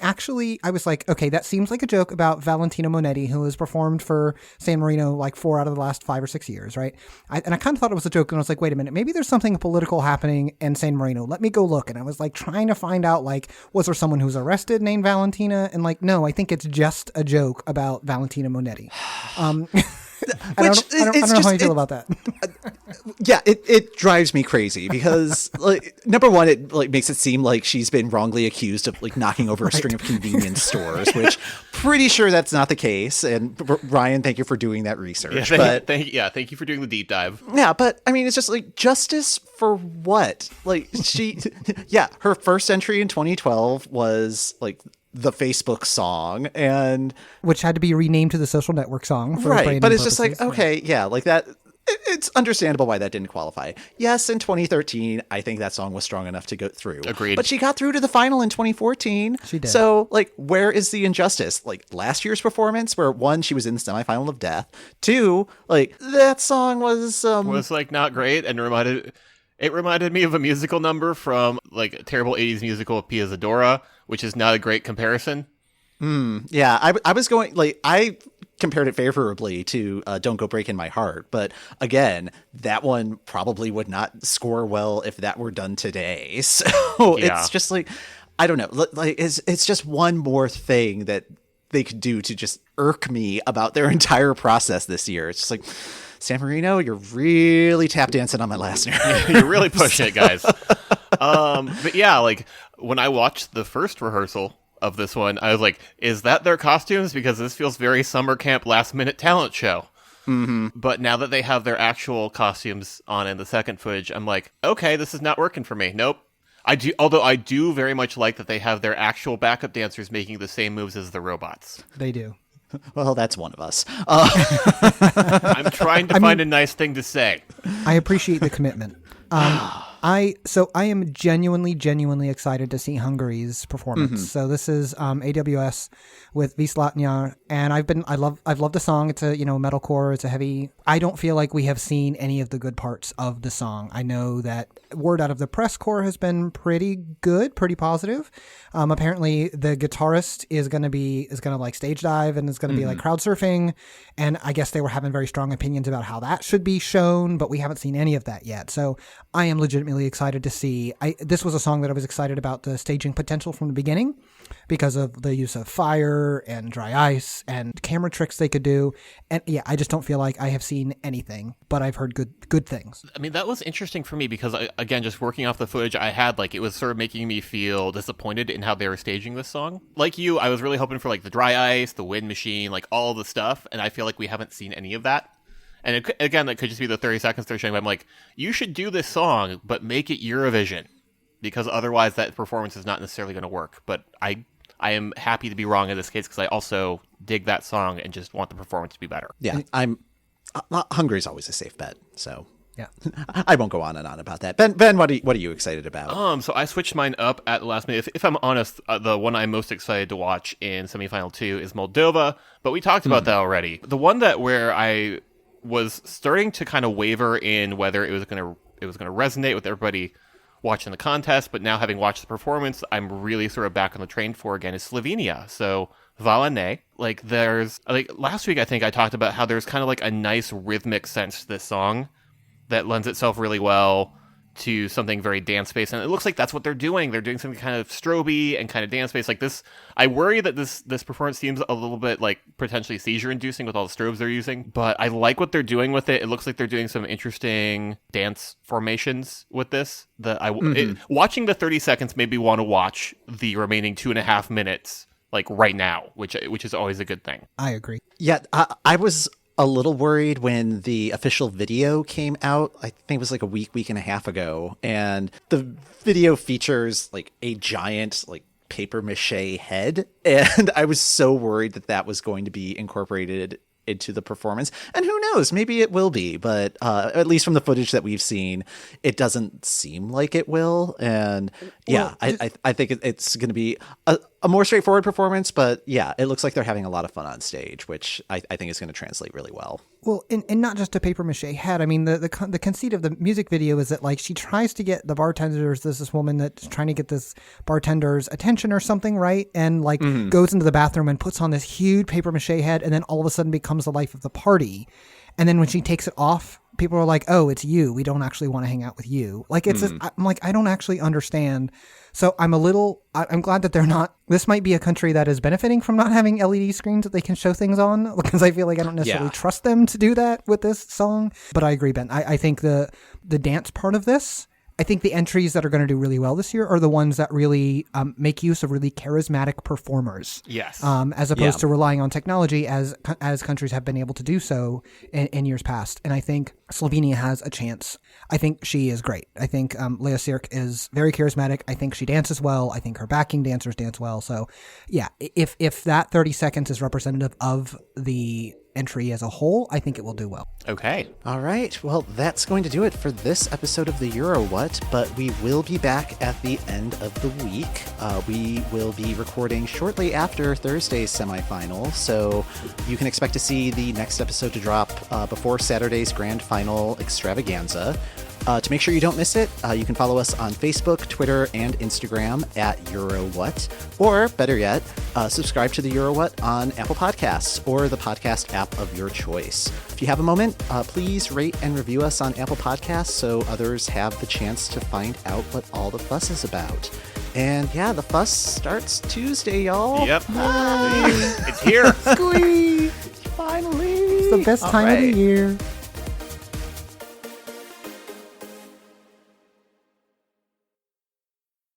Speaker 2: was like, okay, that seems like a joke about Valentina Monetti, who has performed for San Marino like 4 out of the last 5 or 6 years, right? And I kind of thought it was a joke, and I was like, wait a minute, maybe there's something political happening in San Marino. Let me go look. And I was like trying to find out, like, was there someone who's arrested named Valentina? And like, no, I think it's just a joke about Valentina Monetti. I don't know how you feel about that.
Speaker 1: Yeah, it drives me crazy because, like, number one, it like makes it seem like she's been wrongly accused of like knocking over a string of convenience stores, which pretty sure that's not the case. And Ryan, thank you for doing that research.
Speaker 3: Thank you for doing the deep dive.
Speaker 1: Yeah, but I mean, it's just like justice for what? Like her first entry in 2012 was like the Facebook song, and
Speaker 2: which had to be renamed to the Social Network song for
Speaker 1: right, but it's
Speaker 2: purposes.
Speaker 1: just like, okay, yeah, like that It's understandable why that didn't qualify. Yes, in 2013, I think that song was strong enough to go through.
Speaker 3: Agreed.
Speaker 1: But she got through to the final in 2014.
Speaker 2: She did.
Speaker 1: So, like, where is the injustice? Like, last year's performance, where one, she was in the semifinal of Death. Two, like, that song was
Speaker 3: like not great and reminded me of a musical number from like a terrible 80s musical of Pia Zadora, which is not a great comparison.
Speaker 1: Yeah, I was going, like, I compared it favorably to Don't Go Breaking My Heart. But again, that one probably would not score well if that were done today. So it's just like, I don't know. Like, it's just one more thing that they could do to just irk me about their entire process this year. It's just like, San Marino, you're really tap dancing on my last nerve.
Speaker 3: You're really pushing it, guys. But yeah, like when I watched the first rehearsal of this one, I was like, is that their costumes? Because this feels very summer camp last minute talent show. Mm-hmm. But now that they have their actual costumes on in the second footage, I'm like, okay, this is not working for me. Nope. Although I do very much like that they have their actual backup dancers making the same moves as the robots.
Speaker 2: They do.
Speaker 1: Well, that's one of us.
Speaker 3: I'm trying to find a nice thing to say.
Speaker 2: I appreciate the commitment. I am genuinely excited to see Hungary's performance.
Speaker 1: Mm-hmm.
Speaker 2: So this is AWS with Viszlatnya, and I've loved the song. It's a metalcore. It's a heavy. I don't feel like we have seen any of the good parts of the song. I know that word out of the press corps has been pretty good, pretty positive. Apparently the guitarist is gonna like stage dive and is gonna be like crowd surfing, and I guess they were having very strong opinions about how that should be shown, but we haven't seen any of that yet. So I am legitimately excited to see. This was a song that I was excited about the staging potential from the beginning because of the use of fire and dry ice and camera tricks they could do. And yeah, I just don't feel like I have seen anything, but I've heard good things.
Speaker 3: I mean, that was interesting for me because, again, just working off the footage I had, like, it was sort of making me feel disappointed in how they were staging this song. Like you, I was really hoping for, like, the dry ice, the wind machine, like, all the stuff, and I feel like we haven't seen any of that. And again, that could just be the 30 seconds they're showing, but I'm like, you should do this song, but make it Eurovision, because otherwise that performance is not necessarily going to work. But I am happy to be wrong in this case, because I also dig that song and just want the performance to be better.
Speaker 1: Yeah, Hungary's always a safe bet, so
Speaker 2: yeah,
Speaker 1: I won't go on and on about that. Ben, what are you excited about?
Speaker 3: So I switched mine up at the last minute. If I'm honest, the one I'm most excited to watch in semifinal 2 is Moldova, but we talked about that already. The one where I was starting to kind of waver in whether it was going to resonate with everybody watching the contest, but now having watched the performance, I'm really sort of back on the train for again is Slovenia. So Valane, like there's like last week I think I talked about how there's kind of like a nice rhythmic sense to this song that lends itself really well to something very dance based, and it looks like that's what they're doing. They're doing something kind of strobe and kind of dance based like this. I worry that this performance seems a little bit like potentially seizure inducing with all the strobes they're using, but I like what they're doing with it. It looks like they're doing some interesting dance formations with this. Watching the 30 seconds made me want to watch the remaining 2.5 minutes like right now, which is always a good thing.
Speaker 2: I agree.
Speaker 1: Yeah, I was a little worried when the official video came out. I think it was like a week and a half ago, and the video features like a giant like paper mache head, and I was so worried that was going to be incorporated into the performance. And who knows, maybe it will be, but at least from the footage that we've seen, it doesn't seem like it will. And yeah, I think it's going to be a more straightforward performance, but yeah, it looks like they're having a lot of fun on stage, which I think is going to translate really well.
Speaker 2: Well, and not just a paper mache head. I mean, the conceit of the music video is that like she tries to get the bartenders. There's this woman that's trying to get this bartender's attention or something, right? And like goes into the bathroom and puts on this huge paper mache head, and then all of a sudden becomes the life of the party. And then when she takes it off, people are like, "Oh, it's you. We don't actually want to hang out with you." Like it's, I'm like, I don't actually understand. So I'm glad that they're not. This might be a country that is benefiting from not having LED screens that they can show things on, because I feel like I don't necessarily trust them to do that with this song. But I agree, Ben. I think the dance part of this, I think the entries that are going to do really well this year are the ones that really make use of really charismatic performers.
Speaker 3: Yes.
Speaker 2: As opposed to relying on technology as countries have been able to do so in years past. And I think Slovenia has a chance. I think she is great. I think Lea Sirk is very charismatic. I think she dances well. I think her backing dancers dance well. So, yeah, if that 30 seconds is representative of the entry as a whole, I think it will do well.
Speaker 3: Okay.
Speaker 1: All right. Well, that's going to do it for this episode of the Euro What, but we will be back at the end of the week. We will be recording shortly after Thursday's semifinal, so you can expect to see the next episode to drop before Saturday's grand final extravaganza. To make sure you don't miss it, you can follow us on Facebook, Twitter, and Instagram at EuroWhat, or better yet, subscribe to the EuroWhat on Apple Podcasts or the podcast app of your choice. If you have a moment, please rate and review us on Apple Podcasts so others have the chance to find out what all the fuss is about. And yeah, the fuss starts Tuesday, y'all.
Speaker 3: Yep. It's here.
Speaker 2: Squeeze!
Speaker 1: Finally!
Speaker 2: It's the best time of the year.